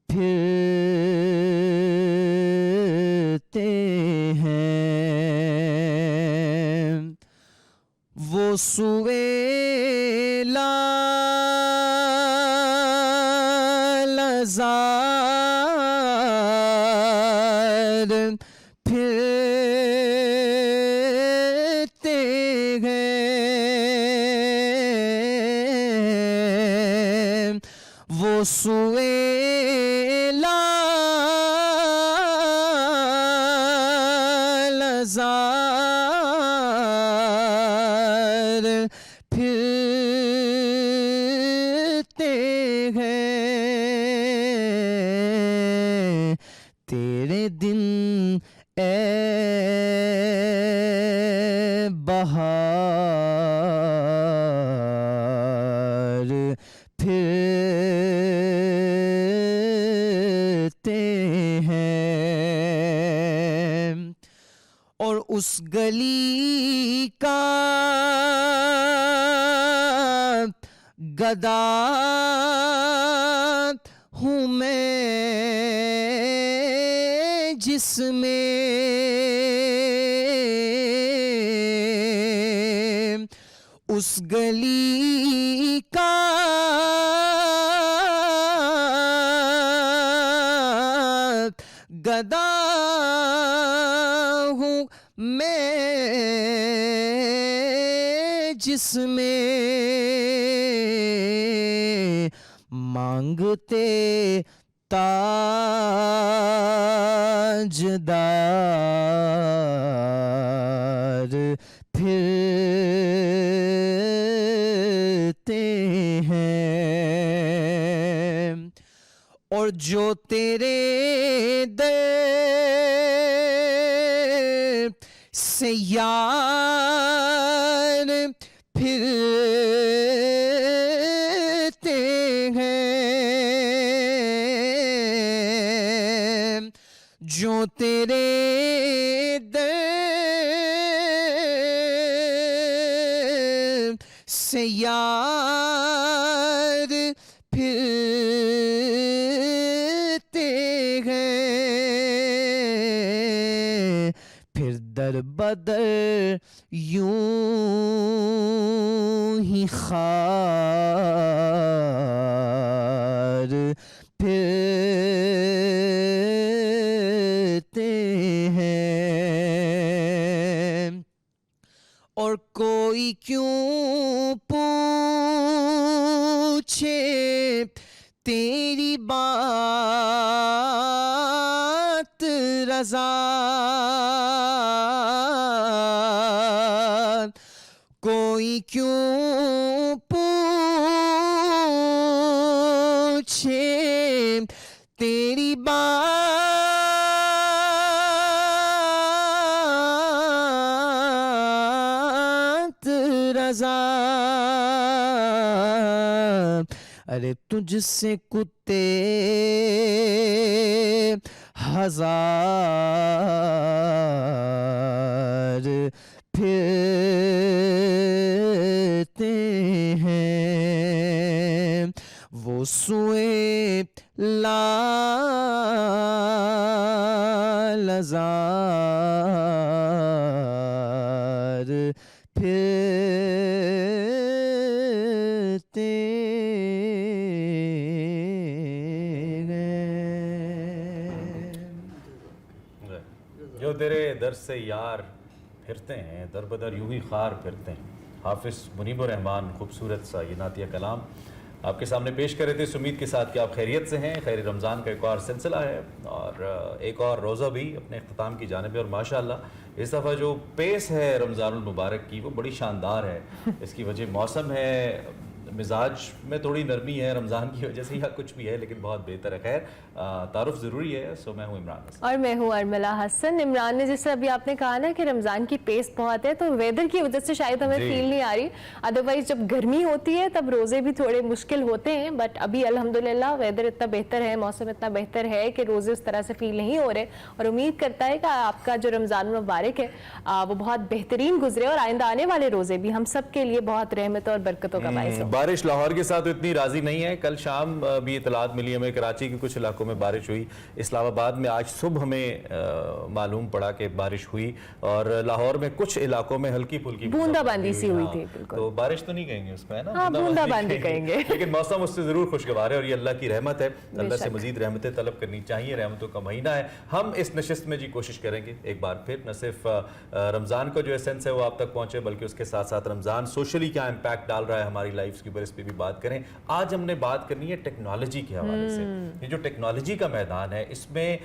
फिरते हैं। वो लालज़ार फिरते हैं। वो लालज़ार फिरते हैं। तेरे दिन ए बहार फिरते हैं। और उस गली का गदा हूँ मैं जिसमें उस गली का गदा हूँ मैं जिसमें मांगते ताजदार फिरते हैं। और जो तेरे दर से यार फिरते हैं। जो तेरे दर से यार फिरते हैं। फिर दर बदर यूं ही खार फिरते हैं। और कोई क्यों पूछे तेरी बात रज़ा, कोई क्यों पूछे तेरी बात रज़ा। अरे तुझसे कुत्ते हजार फिरते हैं। वो सुए लालज़ार फिरते जो तेरे दर से यार फिरते हैं, दर बदर यूं ही खार फिरते हैं। हाफिज़ मुनीबुर रहमान खूबसूरत सा ये नातिया कलाम आपके सामने पेश कर रहे थे इस उम्मीद के साथ कि आप खैरियत से हैं। खैर रमज़ान का एक और सिलसिला है और एक और रोज़ा भी अपने अख्ताम की जानिब है। और माशाअल्लाह इस दफ़ा जो पेस है रमज़ानुल मुबारक की वो बड़ी शानदार है। इसकी वजह मौसम है, मिजाज में थोड़ी नरमी है रमज़ान की वजह से या कुछ भी है, लेकिन बहुत बेहतर है। खैर तारुफ ज़रूरी है। सो मैं हूँ इमरान हसन और मैं हूँ अर्मिला हसन। इमरान ने जैसे अभी आपने कहा ना कि रमज़ान की पेस बहुत है, तो वेदर की वजह से शायद हमें फील नहीं आ रही। अदरवाइज जब गर्मी होती है तब रोज़े भी थोड़े मुश्किल होते हैं, बट अभी अल्हम्दुलिल्लाह वेदर इतना बेहतर है, मौसम इतना बेहतर है कि रोज़े उस तरह से फील नहीं हो रहे। और उम्मीद करता है कि आपका जो रमज़ान मुबारक है वो बहुत बेहतरीन गुजरे और आइंदा आने वाले रोज़े भी हम सब के लिए बहुत रहमत और बरकतों का बायस हो। बारिश लाहौर के साथ इतनी राजी नहीं है। कल शाम भी इतलात मिली हमें, कराची के कुछ इलाकों में बारिश हुई। इस्लामाबाद में आज सुबह हमें मालूम पड़ा कि बारिश हुई और लाहौर में कुछ इलाकों में हल्की फुल्की बूंदाबांदी सी हुई थी। बिल्कुल, तो बारिश तो नहीं कहेंगे उसको, है ना? हाँ, बूंदाबांदी कहेंगे। लेकिन मौसम उससे जरूर खुशगवार है और ये अल्लाह की रहमत है। अल्लाह से मजीद रहमतें तलब करनी चाहिए, रहमतों का महीना है। हम इस नशिस्त में जी कोशिश करेंगे एक बार फिर न सिर्फ रमज़ान का जो एसेंस है वो आप तक पहुंचे, बल्कि उसके साथ साथ रमज़ान सोशली क्या इम्पैक्ट डाल रहा है हमारी लाइफ के ऊपर, इस पर भी बात करें। आज हमने बात करनी है टेक्नोलॉजी के हवाले से। ये जो टेक्नोलॉजी का मैदान है, इसमें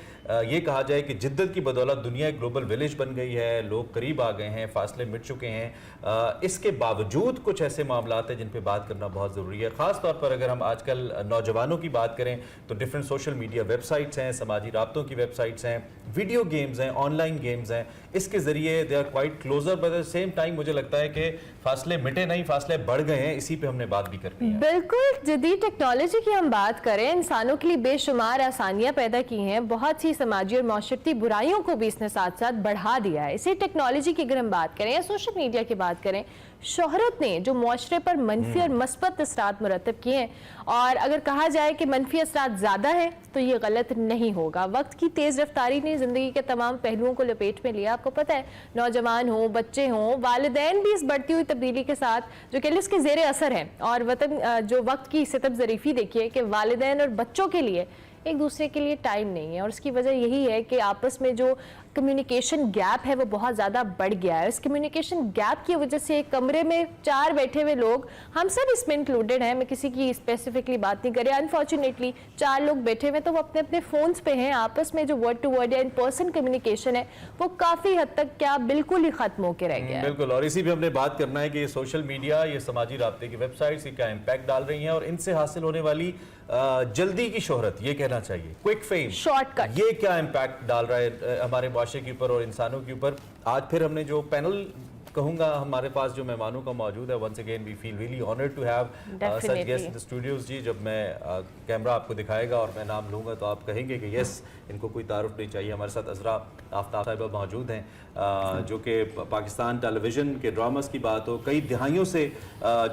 ये कहा जाए कि जिद्दत की बदौलत दुनिया एक ग्लोबल विलेज बन गई है, लोग करीब आ गए हैं, फासले मिट चुके हैं। इसके बावजूद कुछ ऐसे मामलात हैं जिन पे बात करना बहुत ज़रूरी है। ख़ास तौर पर अगर हम आजकल नौजवानों की बात करें तो डिफरेंट सोशल मीडिया वेबसाइट्स हैं, समाजी राब्तों की वेबसाइट्स हैं, वीडियो गेम्स हैं, ऑनलाइन गेम्स हैं। इसके ज़रिए they are quite closer, but at the same time मुझे लगता है कि फासले मिटे नहीं, फासले बढ़ गए हैं। इसी पे हमने बात भी करनी है। बिल्कुल, जदीद टेक्नोलॉजी की हम बात करें, इंसानों के लिए बेशुमार आसानियां पैदा की हैं, बहुत सी समाजी और माशरती बुराइयों को भी इसने साथ साथ बढ़ा दिया है। इसी टेक्नोलॉजी की अगर हम बात करें या सोशल मीडिया की बात करें, शोहरत ने जो मुआशरे पर मनफी और मस्बत असरात मुरतब किए हैं, और अगर कहा जाए कि मनफी असरात ज़्यादा है तो ये गलत नहीं होगा। वक्त की तेज़ रफ्तारी ने ज़िंदगी के तमाम पहलुओं को लपेट में लिया। आपको पता है, नौजवान हों, बच्चे हों, वालिदैन भी इस बढ़ती हुई तब्दीली के साथ जो कि इसके ज़ेरे असर हैं। और वतन जो वक्त की सितब ज़रीफ़ी देखिए कि वालिदैन और बच्चों के लिए एक दूसरे के लिए टाइम नहीं है, और उसकी वजह यही है कि आपस में जो कम्युनिकेशन गैप है वो बहुत ज़्यादा बढ़ गया है। इस कम्युनिकेशन गैप की वजह से एक कमरे में 4 बैठे हुए लोग, हम सब इसमें इंक्लूडेड हैं, मैं किसी की स्पेसिफिकली बात नहीं कर रही, अनफॉर्चुनेटली 4 लोग बैठे हुए तो वो अपने अपने फ़ोन्स पे हैं। आपस में जो वर्ड टू वर्ड या इन पर्सन कम्युनिकेशन है वो काफ़ी हद तक क्या बिल्कुल ही ख़त्म होकर रह गया है। बिल्कुल, और इसी पे हमने बात करना है कि सोशल मीडिया, ये समाजी राब्ते की वेबसाइट्स क्या इम्पैक्ट डाल रही हैं और इनसे हासिल होने वाली जल्दी की शोहरत, ये कहना चाहिए क्विक फेम, शॉर्टकट, ये क्या इम्पैक्ट डाल रहा है हमारे माशरे के ऊपर और इंसानों के ऊपर। आज फिर हमने जो पैनल कहूँगा हमारे पास जो मेहमानों का मौजूद है, once again we feel really honoured to have such guest in the studios. जी, जब मैं कैमरा आपको दिखाएगा और मैं नाम लूँगा तो आप कहेंगे कि यस, इनको कोई तारुफ नहीं चाहिए। हमारे साथ अजरा आफ्ताब साहिबा मौजूद हैं, जो कि पाकिस्तान टेलीविज़न के ड्रामास की बात हो, कई दिहाइयों से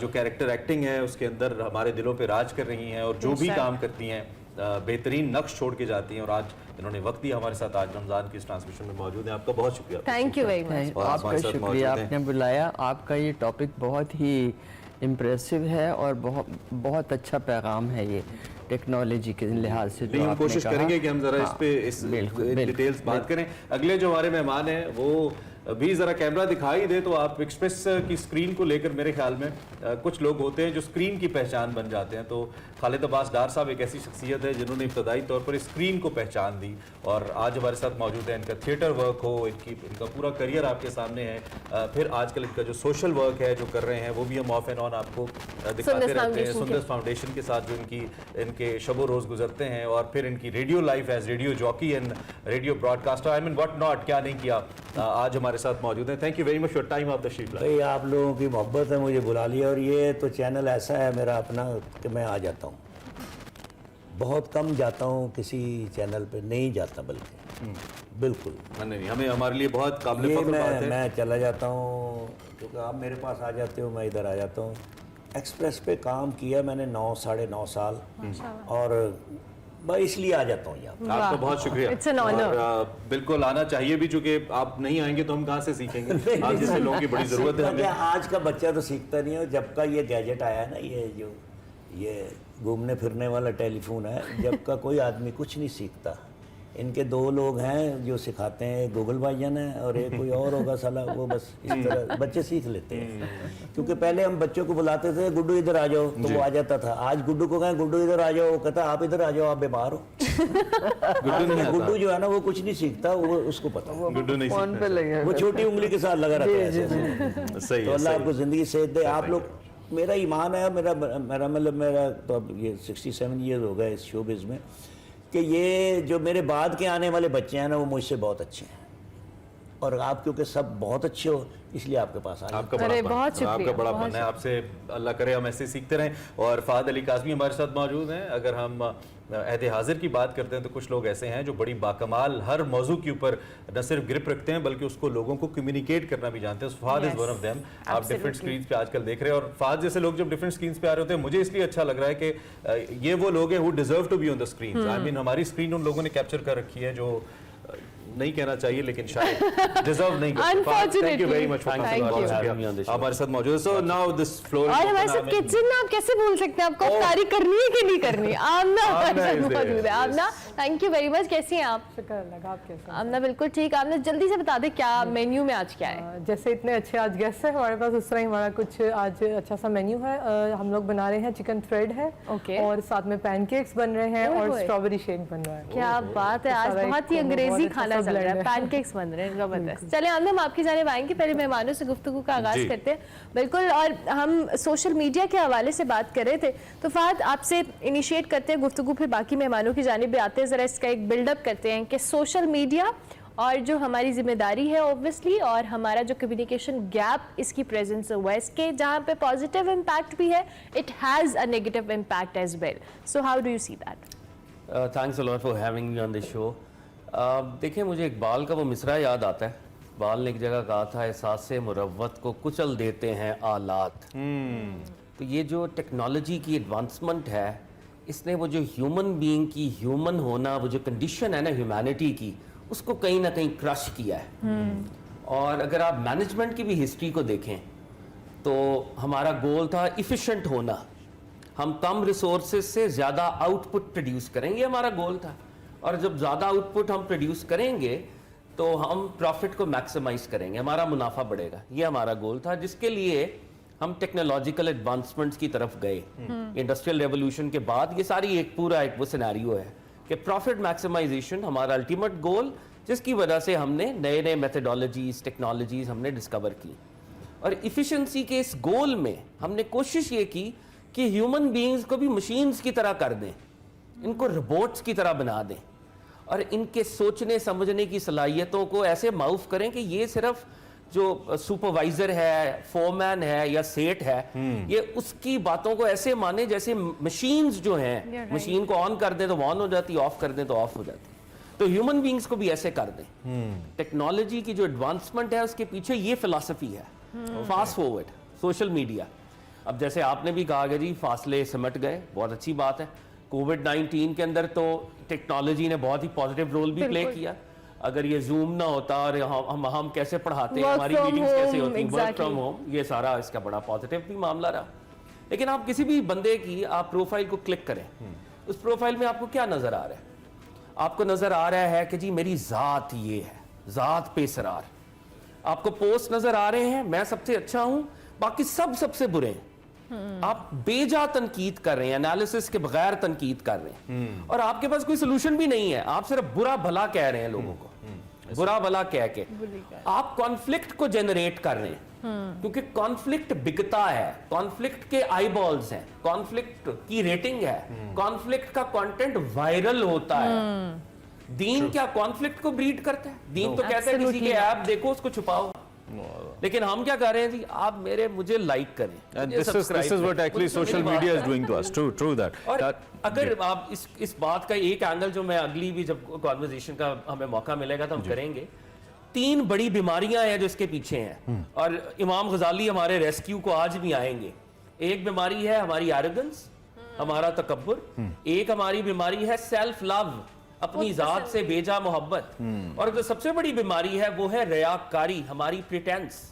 जो कैरेक्टर एक्टिंग है उसके अंदर हमारे दिलों पर राज कर रही हैं और जो भी काम करती हैं बेहतरीन नक्श छोड़ के जाती हैं। और आज इन्होंने वक्त दिया हमारे साथ, आज रमज़ान की इस ट्रांसमिशन में मौजूद है। आपका बहुत शुक्रिया। Thank you very much. आपका शुक्रिया, आपने बुलाया। आपका ये टॉपिक बहुत ही इम्प्रेसिव है और बहुत अच्छा पैगाम है ये टेक्नोलॉजी के लिहाज से। जो हम कोशिश करेंगे कि हम जरा इस पे डिटेल्स बात करें। अगले जो हमारे मेहमान हैं वो भी ज़रा कैमरा दिखाई दे तो आप एक्सप्रेस की स्क्रीन को लेकर मेरे ख्याल में कुछ लोग होते हैं जो स्क्रीन की पहचान बन जाते हैं। तो खालिद अब्बास डार साहब एक ऐसी शख्सियत है जिन्होंने इब्तदाई तौर पर स्क्रीन को पहचान दी और आज हमारे साथ मौजूद है। इनका थिएटर वर्क हो, इनका पूरा करियर आपके सामने है, फिर आजकल इनका जो सोशल वर्क है जो कर रहे हैं वो भी हम ऑफ एंड ऑन आपको दिखाते रहते हैं। सुंदर फाउंडेशन के साथ जो इनके शबो रोज़ गुजरते हैं, और फिर इनकी radio life as radio jockey and radio broadcaster, I mean what not, क्या नहीं किया, आज हमारे साथ मौजूद हैं। Thank you very much for time of the sheet. भाई आप लोगों की मोहब्बत है, मुझे बुला लिया, और ये तो चैनल ऐसा है मेरा अपना कि मैं आ जाता हूँ, बहुत कम जाता हूँ किसी चैनल पे, नहीं जाता बल्कि बिल्कुल नहीं, हमें हमारे लिए बहुत काबिल ये फख्र बात है। मैं चला जाता हूँ क्योंकि आप मेरे पास आ जाते हो, मैं इधर आ जाता हूँ। एक्सप्रेस पे काम किया मैंने 9 साढ़े 9 साल, और मैं इसलिए आ जाता हूँ यहाँ। आपका बहुत शुक्रिया। It's an honor। और बिल्कुल आना चाहिए भी, चूंकि आप नहीं आएंगे तो हम कहाँ से सीखेंगे। आज जैसे लोगों की बड़ी ज़रूरत है हमें। आज का बच्चा तो सीखता नहीं है। जब का ये गैजेट आया है ना, ये घूमने फिरने वाला टेलीफोन है, जब का कोई आदमी कुछ नहीं सीखता। इनके 2 लोग हैं जो सिखाते हैं, गूगल भाईजान है और एक कोई और होगा साला, वो बस इस तरह बच्चे सीख लेते हैं। क्योंकि पहले हम बच्चों को बुलाते थे, गुड्डू इधर आ जाओ, तो वो आ जाता था। आज गुड्डू को कहें गुड्डू इधर आ जाओ, वो कहता आप इधर आ जाओ, आप बीमार हो। गुड्डू जो है ना वो कुछ नहीं सीखता, वो उसको पता, गुड्डू नहीं फोन पे लगे, वो छोटी उंगली के साथ लगा रहता है। सही तो है, अल्लाह सही आपको ज़िंदगी सेहत दे। आप लोग, मेरा ईमान है, मेरा तो अब ये 67 ईयर्स हो गए इस शोबिज़ में, कि ये जो मेरे बाद के आने वाले बच्चे हैं ना वो मुझसे बहुत अच्छे हैं। और आप क्योंकि सब बहुत अच्छे हो इसलिए आपके पास आ गए। आपका अरे, बड़ापन, बहुत शुक्रिया, आपका बड़ापन बहुत है। आपसे अल्लाह करे हम ऐसे सीखते रहें। और फहद अली काज़मी हमारे साथ मौजूद हैं। अगर हम अहद हाजिर की बात करते हैं तो कुछ लोग ऐसे हैं जो बड़ी बाकमाल हर मौजू के ऊपर न सिर्फ ग्रिप रखते हैं बल्कि उसको लोगों को कम्युनिकेट करना भी जानते हैं। Fahad is one of them. आप डिफरेंट स्क्रीन पे आजकल देख रहे हैं और फहद जैसे लोग जब डिफरेंट स्क्रीन पे आ रहे होते हैं मुझे इसलिए अच्छा लग रहा है कि ये वो लोग हैं who deserve to be on the screen. I mean हमारी स्क्रीन उन लोगों ने कैप्चर कर रखी है जो नहीं कहना चाहिए लेकिन शायद डिजर्व नहीं करते। Thank you very much for हमारे साथ मौजूद है। सो नाउ दिस फ्लोर और हमारे साथ किचन आप कैसे भूल सकते हैं, आपको अफ्तारी करनी है कि नहीं करनी। आमना हमारे साथ मौजूद है। आमना, थैंक यू वेरी मच। कैसी हैं आप? शुक्र अल्लाह का, आप कैसे हैं? आमना बिल्कुल ठीक। आमना जल्दी से बता दे क्या मेन्यू में आज क्या है? जैसे इतने अच्छे आज गेस्ट हैं हमारे पास, उस तरह ही हमारा कुछ आज अच्छा सा मेन्यू है। हम लोग बना रहे हैं चिकन थ्रेड है ओके। और साथ में पैनकेक्स बन रहे हैं और ओए। स्ट्रॉबेरी शेक बन रहा है। क्या बात है, आज सारा एक बहुत ही combo, अंग्रेजी बहुत अच्छा खाना सा चल रहा है। blend है। पैनकेक्स बन रहे हैं, जबरदस्त। चले आमना, हम आपकी जानिब आएंगे। पहले मेहमानों से गुफ्तगू का आगाज जी। करते हैं। बिल्कुल, और हम सोशल मीडिया के हवाले से बात कर रहे थे तो फहद आपसे इनिशिएट करते हैं गुफ्तगू, फिर बाकी मेहमानों की जानिब भी आते हैं। जरा इसका एक बिल्डअप करते हैं कि सोशल मीडिया और जो हमारी जिम्मेदारी है ऑब्वियसली, और हमारा जो कम्युनिकेशन गैप इसकी प्रेजेंस हुआ है, इसके जहाँ पे पॉजिटिव इम्पैक्ट भी है, it has a negative impact as well. So how do you see that? Thanks a lot for having me on this show. देखिए, मुझे इकबाल का वो मिसरा याद आता है। इकबाल ने एक जगह कहा था, एहसास मुरव्वत को कुचल देते हैं आलात। तो ये जो टेक्नोलॉजी की एडवांसमेंट है, इसने वो जो ह्यूमन बीइंग की ह्यूमन होना, वो जो कंडीशन है ना ह्यूमैनिटी की, उसको कहीं ना कहीं क्रश किया है। और अगर आप मैनेजमेंट की भी हिस्ट्री को देखें तो हमारा गोल था इफ़िशेंट होना, हम कम रिसोर्सेज से ज़्यादा आउटपुट प्रोड्यूस करेंगे, हमारा गोल था। और जब ज़्यादा आउटपुट हम प्रोड्यूस करेंगे तो हम प्रॉफिट को मैक्सिमाइज करेंगे, हमारा मुनाफा बढ़ेगा, ये हमारा गोल था, जिसके लिए हम टेक्नोलॉजिकल एडवांसमेंट्स की तरफ गए। इंडस्ट्रियल रेवोल्यूशन के बाद ये सारी एक पूरा एक वो सिनेरियो है कि प्रॉफिट मैक्सिमाइजेशन हमारा अल्टीमेट गोल, जिसकी वजह से हमने नए नए मेथडोलॉजीज टेक्नोलॉजीज हमने डिस्कवर की। और इफ़िशेंसी के इस गोल में हमने कोशिश ये की कि ह्यूमन बीइंग्स को भी मशीन्स की तरह कर दें, इनको रोबोट्स की तरह बना दें और इनके सोचने समझने की सलाहियतों को ऐसे माउफ करें कि ये सिर्फ जो सुपरवाइजर है, फोरमैन है या सेठ है, ये उसकी बातों को ऐसे माने जैसे मशीन्स जो हैं, मशीन को ऑन कर दें तो ऑन हो जाती, ऑफ कर दें तो ऑफ हो जाती। तो ह्यूमन बीइंग्स को भी ऐसे कर दें। टेक्नोलॉजी की जो एडवांसमेंट है उसके पीछे ये फिलॉसफी है। फास्ट फॉरवर्ड सोशल मीडिया, अब जैसे आपने भी कहा कि जी फासले सिमट गए, बहुत अच्छी बात है। कोविड-19 के अंदर तो टेक्नोलॉजी ने बहुत ही पॉजिटिव रोल भी प्ले किया। अगर ये जूम ना होता और हम कैसे पढ़ाते हैं, हमारी मीटिंग्स कैसे होती, वर्क फ्रॉम होम, ये सारा इसका बड़ा पॉजिटिव भी मामला रहा। लेकिन आप किसी भी बंदे की आप प्रोफाइल को क्लिक करें, उस प्रोफाइल में आपको क्या नजर आ रहा है? आपको नजर आ रहा है कि जी मेरी जात ये है, जात पे इसरार। आपको पोस्ट नजर आ रहे हैं, मैं सबसे अच्छा हूं, बाकी सब सबसे बुरे हैं। आप बेजा तनकीद कर रहे हैं, एनालिसिस के बगैर तनकीद कर रहे हैं, और आपके पास कोई सोल्यूशन भी नहीं है। आप सिर्फ बुरा भला कह रहे हैं लोगों को, बुरा भला कह के आप कॉन्फ्लिक्ट को जनरेट कर रहे हैं। क्योंकि कॉन्फ्लिक्ट बिकता है, कॉन्फ्लिक्ट के आईबॉल्स हैं, कॉन्फ्लिक्ट की रेटिंग है, कॉन्फ्लिक्ट का कंटेंट वायरल होता है। दीन क्या कॉन्फ्लिक्ट को ब्रीड करता है? दीन तो कहता है किसी के ऐप देखो उसको छुपाओ, लेकिन हम क्या कर रहे हैं जी, आप मुझे लाइक करें। And this is what actually social media is doing to us. True that. और अगर आप इस बात का एक एंगल जो मैं अगली भी जब कॉन्वर्सेशन का हमें मौका मिलेगा तो हम करेंगे। 3 बड़ी बीमारियां हैं जो इसके पीछे हैं, और इमाम गजाली हमारे रेस्क्यू को आज भी आएंगे। एक बीमारी है हमारी एरोगेंस, हमारा तकब्बुर। एक हमारी बीमारी है सेल्फ लव, अपनी जात से बेजा मोहब्बत। और जो सबसे बड़ी बीमारी है वो है रियाकारी, हमारी प्रिटेंस।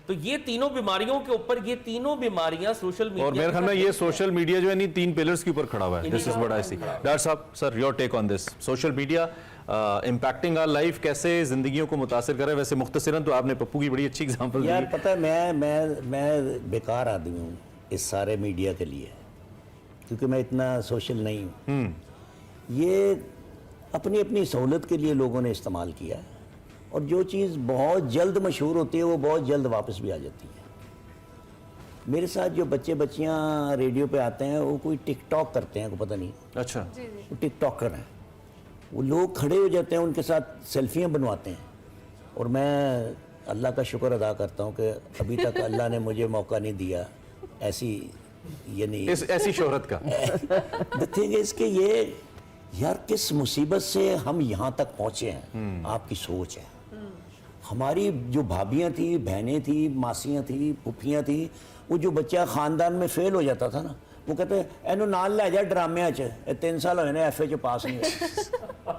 तो ये तीनों बीमारियों के ऊपर, ये तीनों बीमारियां सोशल मीडिया, और मेरे ख्याल में ये सोशल मीडिया जो है नी 3 पिलर्स के ऊपर खड़ा हुआ है। This is what I see. Doctor साहब, sir your take on this, social media impacting our life, कैसे जिंदगियों को मुतासिर कर रहा है? वैसे मुख्तसरन तो आपने पप्पू की बड़ी अच्छी एग्जांपल दी। यार पता है, मैं बेकार आदमी हूँ इस सारे मीडिया के लिए, क्योंकि मैं इतना सोशल नहीं हूँ। ये अपनी अपनी सहूलत के लिए लोगों ने इस्तेमाल किया, और जो चीज़ बहुत जल्द मशहूर होती है वो बहुत जल्द वापस भी आ जाती है। मेरे साथ जो बच्चे बच्चियां रेडियो पे आते हैं वो कोई टिकटॉक करते हैं, को पता नहीं। अच्छा, वो टिकटॉकर हैं, वो लोग खड़े हो जाते हैं, उनके साथ सेल्फियां बनवाते हैं, और मैं अल्लाह का शुक्र अदा करता हूँ कि अभी तक अल्लाह ने मुझे मौका नहीं दिया ऐसी, यानी ऐसी शोहरत का। द थिंग इज कि ये यार किस मुसीबत से हम यहाँ तक पहुँचे हैं, आपकी सोच है। हमारी जो भाभियाँ थी, बहनें थी, मासियाँ थी, पुफियाँ थी, वो जो बच्चा ख़ानदान में फेल हो जाता था ना, वो कहते एनू नाल लै जा ड्रामे च, 3 साल होए ने FA च पास नहीं हुआ।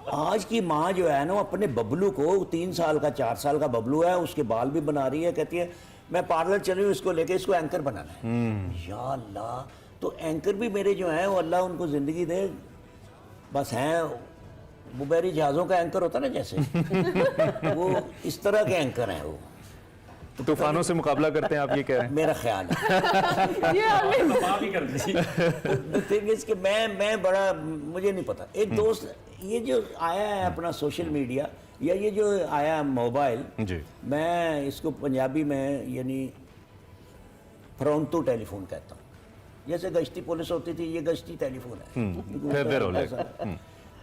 आज की माँ जो है ना, वो अपने बबलू को 3 साल का 4 साल का बबलू है, उसके बाल भी बना रही है, कहती है मैं पार्लर चली हूँ इसको लेके, इसको एंकर बनाना है। या अल्लाह, तो एंकर भी मेरे जो हैं वो अल्लाह उनको ज़िंदगी दे, बस हैं बुबेरी जहाज़ों का एंकर होता ना जैसे वो इस तरह के एंकर हैं वो। तूफानों से मुकाबला करते हैं आप, ये कह रहे हैं? मेरा ख्याल है थिंग इज कि मैं बड़ा, मुझे नहीं पता। एक दोस्त ये जो आया है अपना सोशल मीडिया, या ये जो आया मोबाइल जी, मैं इसको पंजाबी में यानी फ्रंटू टेलीफोन कहता हूँ। जैसे गश्ती पुलिस होती थी, ये गश्ती टेलीफोन है। ऐसा।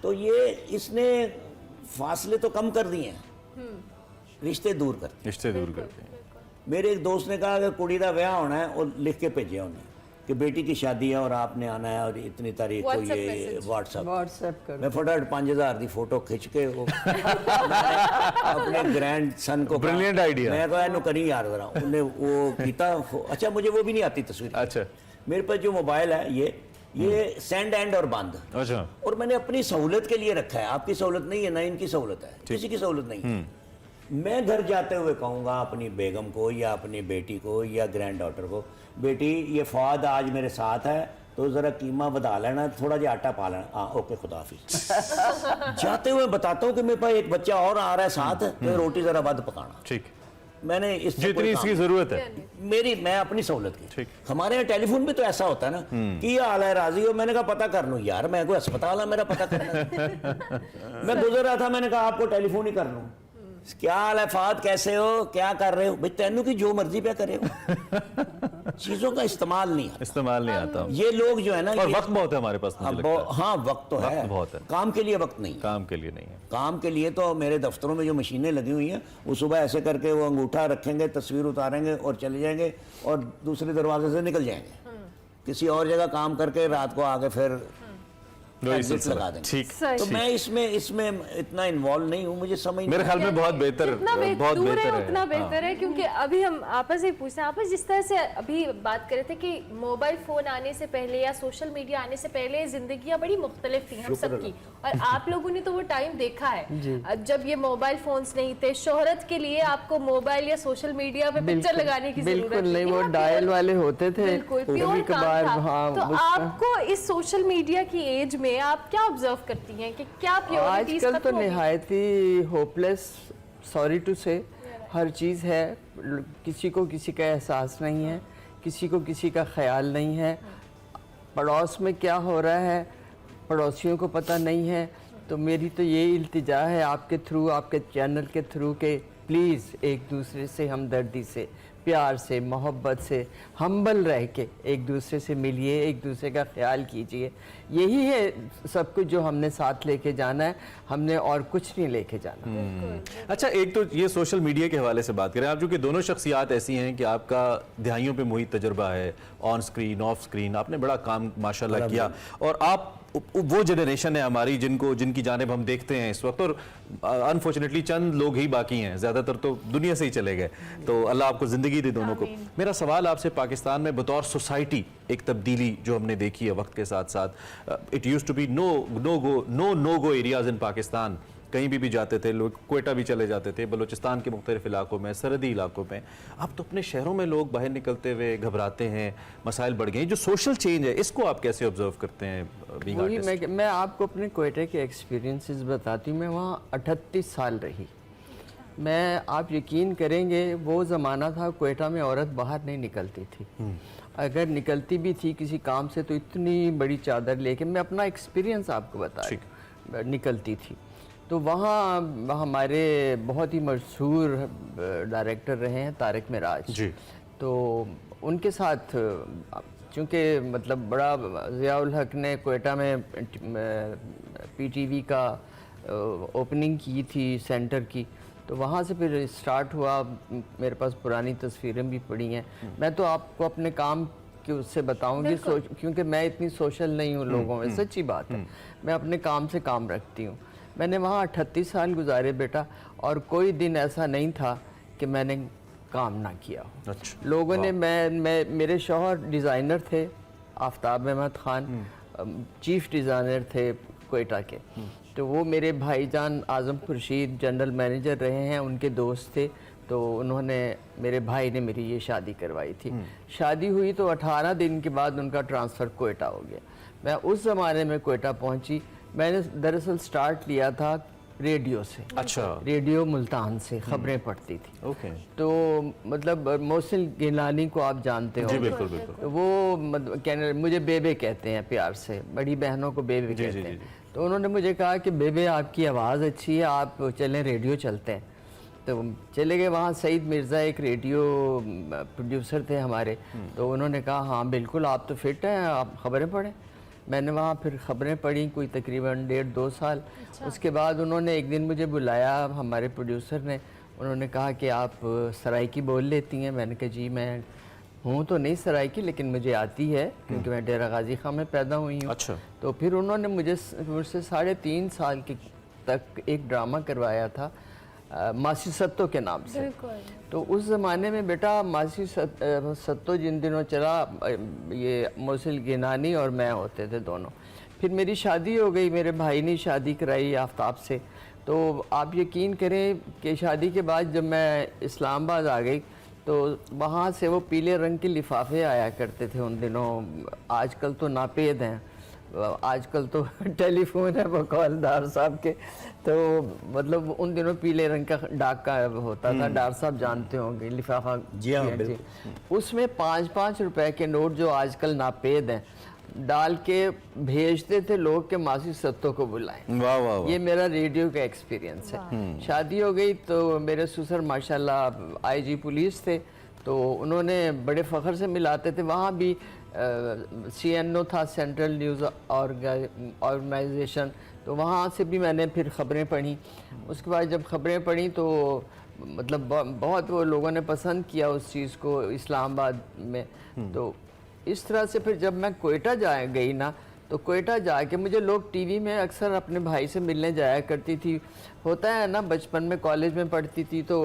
तो ये इसने फासले तो कम कर दिए हैं, रिश्ते दूर करते हैं। मेरे एक दोस्त ने कहा कि कुड़ी का ब्याह होना है और लिख के भेजे उन्हें कि बेटी की शादी है और आपने आना है और इतनी तारीख को ये व्हाट्सएप कर। मैं फटाफट 5000 की फोटो खिंच के वो अपने ग्रैंड सन को, ब्रिलियंट आइडिया, मैं कहा इन्हों करी यार जरा, उन्हें वो कीता। अच्छा, मुझे वो भी नहीं आती तस्वीर। अच्छा, मेरे पास जो मोबाइल है ये सेंड एंड और बंद। अच्छा, और मैंने अपनी सहूलत के लिए रखा है, आपकी सहूलत नहीं है ना, इनकी सहूलत है, किसी की सहूलत नहीं है। मैं घर जाते हुए कहूँगा अपनी बेगम को या अपनी बेटी को या ग्रैंड डॉटर को, बेटी ये फौद आज मेरे साथ है तो ज़रा कीमा बता लेना, थोड़ा जा आटा पा लेना। हाँ ओके, खुदा हाफिज़। जाते हुए बताता हूँ कि मेरे पास एक बच्चा और आ रहा है साथ, तो रोटी ज़रा बद पकाना। ठीक, मैंने इस जितनी इसकी जरूरत है मैं अपनी सहूलत की। ठीक। हमारे यहाँ टेलीफोन भी तो ऐसा होता है ना कि हाल है, राजी हो? मैंने कहा पता कर लूँ यार, मैं कोई अस्पताल है मेरा पता करना। मैं गुजर रहा था, मैंने कहा आपको टेलीफोन ही कर लूँ। क्या हाल है फाद, कैसे हो, क्या कर रहे हो? भाई तेनू की जो मर्जी पे करे हो। चीजों का इस्तेमाल नहीं आता। ये लोग जो है ना, और वक्त बहुत है हमारे पास, मुझे लगता है। हाँ वक्त तो है, बहुत है। काम के लिए वक्त नहीं है। काम के लिए नहीं है। काम के लिए तो मेरे दफ्तरों में जो मशीनें लगी हुई हैं, वो सुबह ऐसे करके वो अंगूठा रखेंगे, तस्वीर उतारेंगे और चले जाएंगे और दूसरे दरवाजे से निकल जाएंगे, किसी और जगह काम करके रात को आके फिर एग्जिट लगा देंगे। ठीक, तो मैं इसमें इतना इन्वॉल्व नहीं हूँ, मुझे समझ मेरे ख्याल में बहुत बेहतर, बहुत दूर है, बेहतर है। उतना बेहतर है। क्योंकि अभी हम आपस से पूछते हैं, आपस जिस तरह से अभी बात कर रहे थे कि मोबाइल फोन आने से पहले या सोशल मीडिया आने से पहले जिंदगियां बड़ी मुख्तलिफ थी हम सबकी, और आप लोगों ने तो वो टाइम देखा है जब ये मोबाइल फोन्स नहीं थे। शोहरत के लिए आपको मोबाइल या सोशल मीडिया पे पिक्चर लगाने की जरूरत बिल्कुल नहीं, वो डायल वाले होते थे, बिल्कुल प्योर काम था। तो आपको इस सोशल मीडिया की एज में आप क्या ऑब्जर्व करती हैं कि क्या प्योरिटीज आजकल तो निहायत ही होपलेस, सॉरी टू से, हर चीज़ है, किसी को किसी का एहसास नहीं है, किसी को किसी का ख्याल नहीं है, पड़ोस में क्या हो रहा है पड़ोसियों को पता नहीं है। तो मेरी तो ये इल्तिजा है आपके थ्रू, आपके चैनल के थ्रू के प्लीज़ एक दूसरे से हमदर्दी से, प्यार से, मोहब्बत से, हम्बल रह के एक दूसरे से मिलिए, एक दूसरे का ख्याल कीजिए। यही है सब कुछ जो हमने साथ लेके जाना है, हमने और कुछ नहीं लेके जाना। अच्छा, एक तो ये सोशल मीडिया के हवाले से बात करें, आप चूँकि दोनों शख्सियात ऐसी हैं कि आपका दहाइयों पे मुहित तजुर्बा है, ऑन स्क्रीन ऑफ स्क्रीन, आपने बड़ा काम माशाल्लाह किया, और आप वो जनरेशन है हमारी जिनकी जानिब हम देखते हैं इस वक्त, और अनफॉर्चुनेटली चंद लोग ही बाकी हैं, ज़्यादातर तो दुनिया से ही चले गए। तो अल्लाह आपको ज़िंदगी दे दोनों को। मेरा सवाल आपसे, पाकिस्तान में बतौर सोसाइटी एक तब्दीली जो हमने देखी है वक्त के साथ साथ, it used to be no go areas in Pakistan, कहीं भी जाते थे लोग, क्वेटा भी चले जाते थे, बलूचिस्तान के मुख्तलिफ इलाकों में, सरहदी इलाकों में। अब तो अपने शहरों में लोग बाहर निकलते हुए घबराते हैं, मसाइल बढ़ गए। जो सोशल चेंज है, इसको आप कैसे ऑब्जर्व करते हैं? वही मैं आपको अपने क्वेटा के एक्सपीरियंसेस बताती हूँ। मैं वहाँ 38 साल रही। मैं, आप यकीन करेंगे, वो ज़माना था क्वेटा में औरत बाहर नहीं निकलती थी, अगर निकलती भी थी किसी काम से तो इतनी बड़ी चादर लेके, मैं अपना एक्सपीरियंस आपको बता रही हूँ, निकलती थी। तो वहाँ हमारे बहुत ही मशहूर डायरेक्टर रहे हैं तारिक मिराज जी, तो उनके साथ चूँकि मतलब बड़ा ज़ियाउल हक ने क्वेटा में PTV का ओपनिंग की थी सेंटर की, तो वहाँ से फिर स्टार्ट हुआ। मेरे पास पुरानी तस्वीरें भी पड़ी हैं। मैं तो आपको अपने काम कि उससे बताऊंगी क्योंकि मैं इतनी सोशल नहीं हूँ लोगों में, सच्ची बात है। मैं अपने काम से काम रखती हूँ। मैंने वहाँ 38 साल गुजारे बेटा, और कोई दिन ऐसा नहीं था कि मैंने काम ना किया हो। अच्छा, लोगों ने मेरे शौहर डिज़ाइनर थे, आफ्ताब अहमद ख़ान चीफ डिज़ाइनर थे कोयटा के, तो वो मेरे भाईजान आज़म खुर्शीद जनरल मैनेजर रहे हैं, उनके दोस्त थे। तो उन्होंने, मेरे भाई ने मेरी ये शादी करवाई थी। शादी हुई तो 18 दिन के बाद उनका ट्रांसफ़र कोयटा हो गया। मैं उस ज़माने में कोयटा पहुंची। मैंने दरअसल स्टार्ट लिया था रेडियो से। अच्छा, रेडियो मुल्तान से खबरें पढ़ती थी। ओके, तो मतलब मोहसिन गिलानी को आप जानते हो? जी बिल्कुल बिल्कुल। वो मतलब मुझे बेबे कहते हैं प्यार से, बड़ी बहनों को बेबे कहते हैं। तो उन्होंने मुझे कहा कि बेबे आपकी आवाज़ अच्छी है, आप चलें रेडियो चलते हैं। तो चले गए वहाँ। सईद मिर्ज़ा एक रेडियो प्रोड्यूसर थे हमारे, तो उन्होंने कहा हाँ बिल्कुल आप तो फिट हैं, आप ख़बरें पढ़ें। मैंने वहाँ फिर ख़बरें पढ़ी कोई तकरीबन 1.5-2 साल। उसके बाद उन्होंने एक दिन मुझे बुलाया, हमारे प्रोड्यूसर ने, उन्होंने कहा कि आप सराइकी बोल लेती हैं? मैंने कहा जी मैं हूँ तो नहीं सराइकी, लेकिन मुझे आती है क्योंकि मैं डेरा गाजी खां में पैदा हुई हूँ। अच्छा। तो फिर उन्होंने मुझसे 3.5 साल तक एक ड्रामा करवाया था मासी सत्तो के नाम से। तो उस ज़माने में बेटा मासी सत्तो जिन दिनों चला, ये मोहसिन गिलानी और मैं होते थे दोनों। फिर मेरी शादी हो गई, मेरे भाई ने शादी कराई आफ्ताब से। तो आप यकीन करें कि शादी के बाद जब मैं इस्लामाबाद आ गई तो वहाँ से वो पीले रंग के लिफाफे आया करते थे उन दिनों। आजकल तो नापेद हैं, आजकल तो टेलीफोन है बकौलदार साहब के। तो मतलब उन दिनों पीले रंग का डाक का होता था, डार साहब जानते होंगे लिफाफा। जी हाँ, बिल्कुल। उसमें 5-5 रुपए के नोट जो आजकल नापेद हैं डाल के भेजते थे लोग के मासी सत्तो को बुलाएं। वाह वाह वाह। ये मेरा रेडियो का एक्सपीरियंस है। शादी हो गई तो मेरे ससुर माशाल्लाह आईजी पुलिस थे, तो उन्होंने बड़े फ़ख्र से मिलाते थे। वहाँ भी CNO था, सेंट्रल न्यूज़ ऑर्गेनाइजेशन, तो वहाँ से भी मैंने फिर ख़बरें पढ़ी। उसके बाद जब ख़बरें पढ़ी तो मतलब बहुत वो लोगों ने पसंद किया उस चीज़ को इस्लामाबाद में। तो इस तरह से फिर जब मैं कोयटा गई ना, तो कोयटा जाके मुझे लोग टीवी में अक्सर अपने भाई से मिलने जाया करती थी। होता है ना, बचपन में कॉलेज में पढ़ती थी तो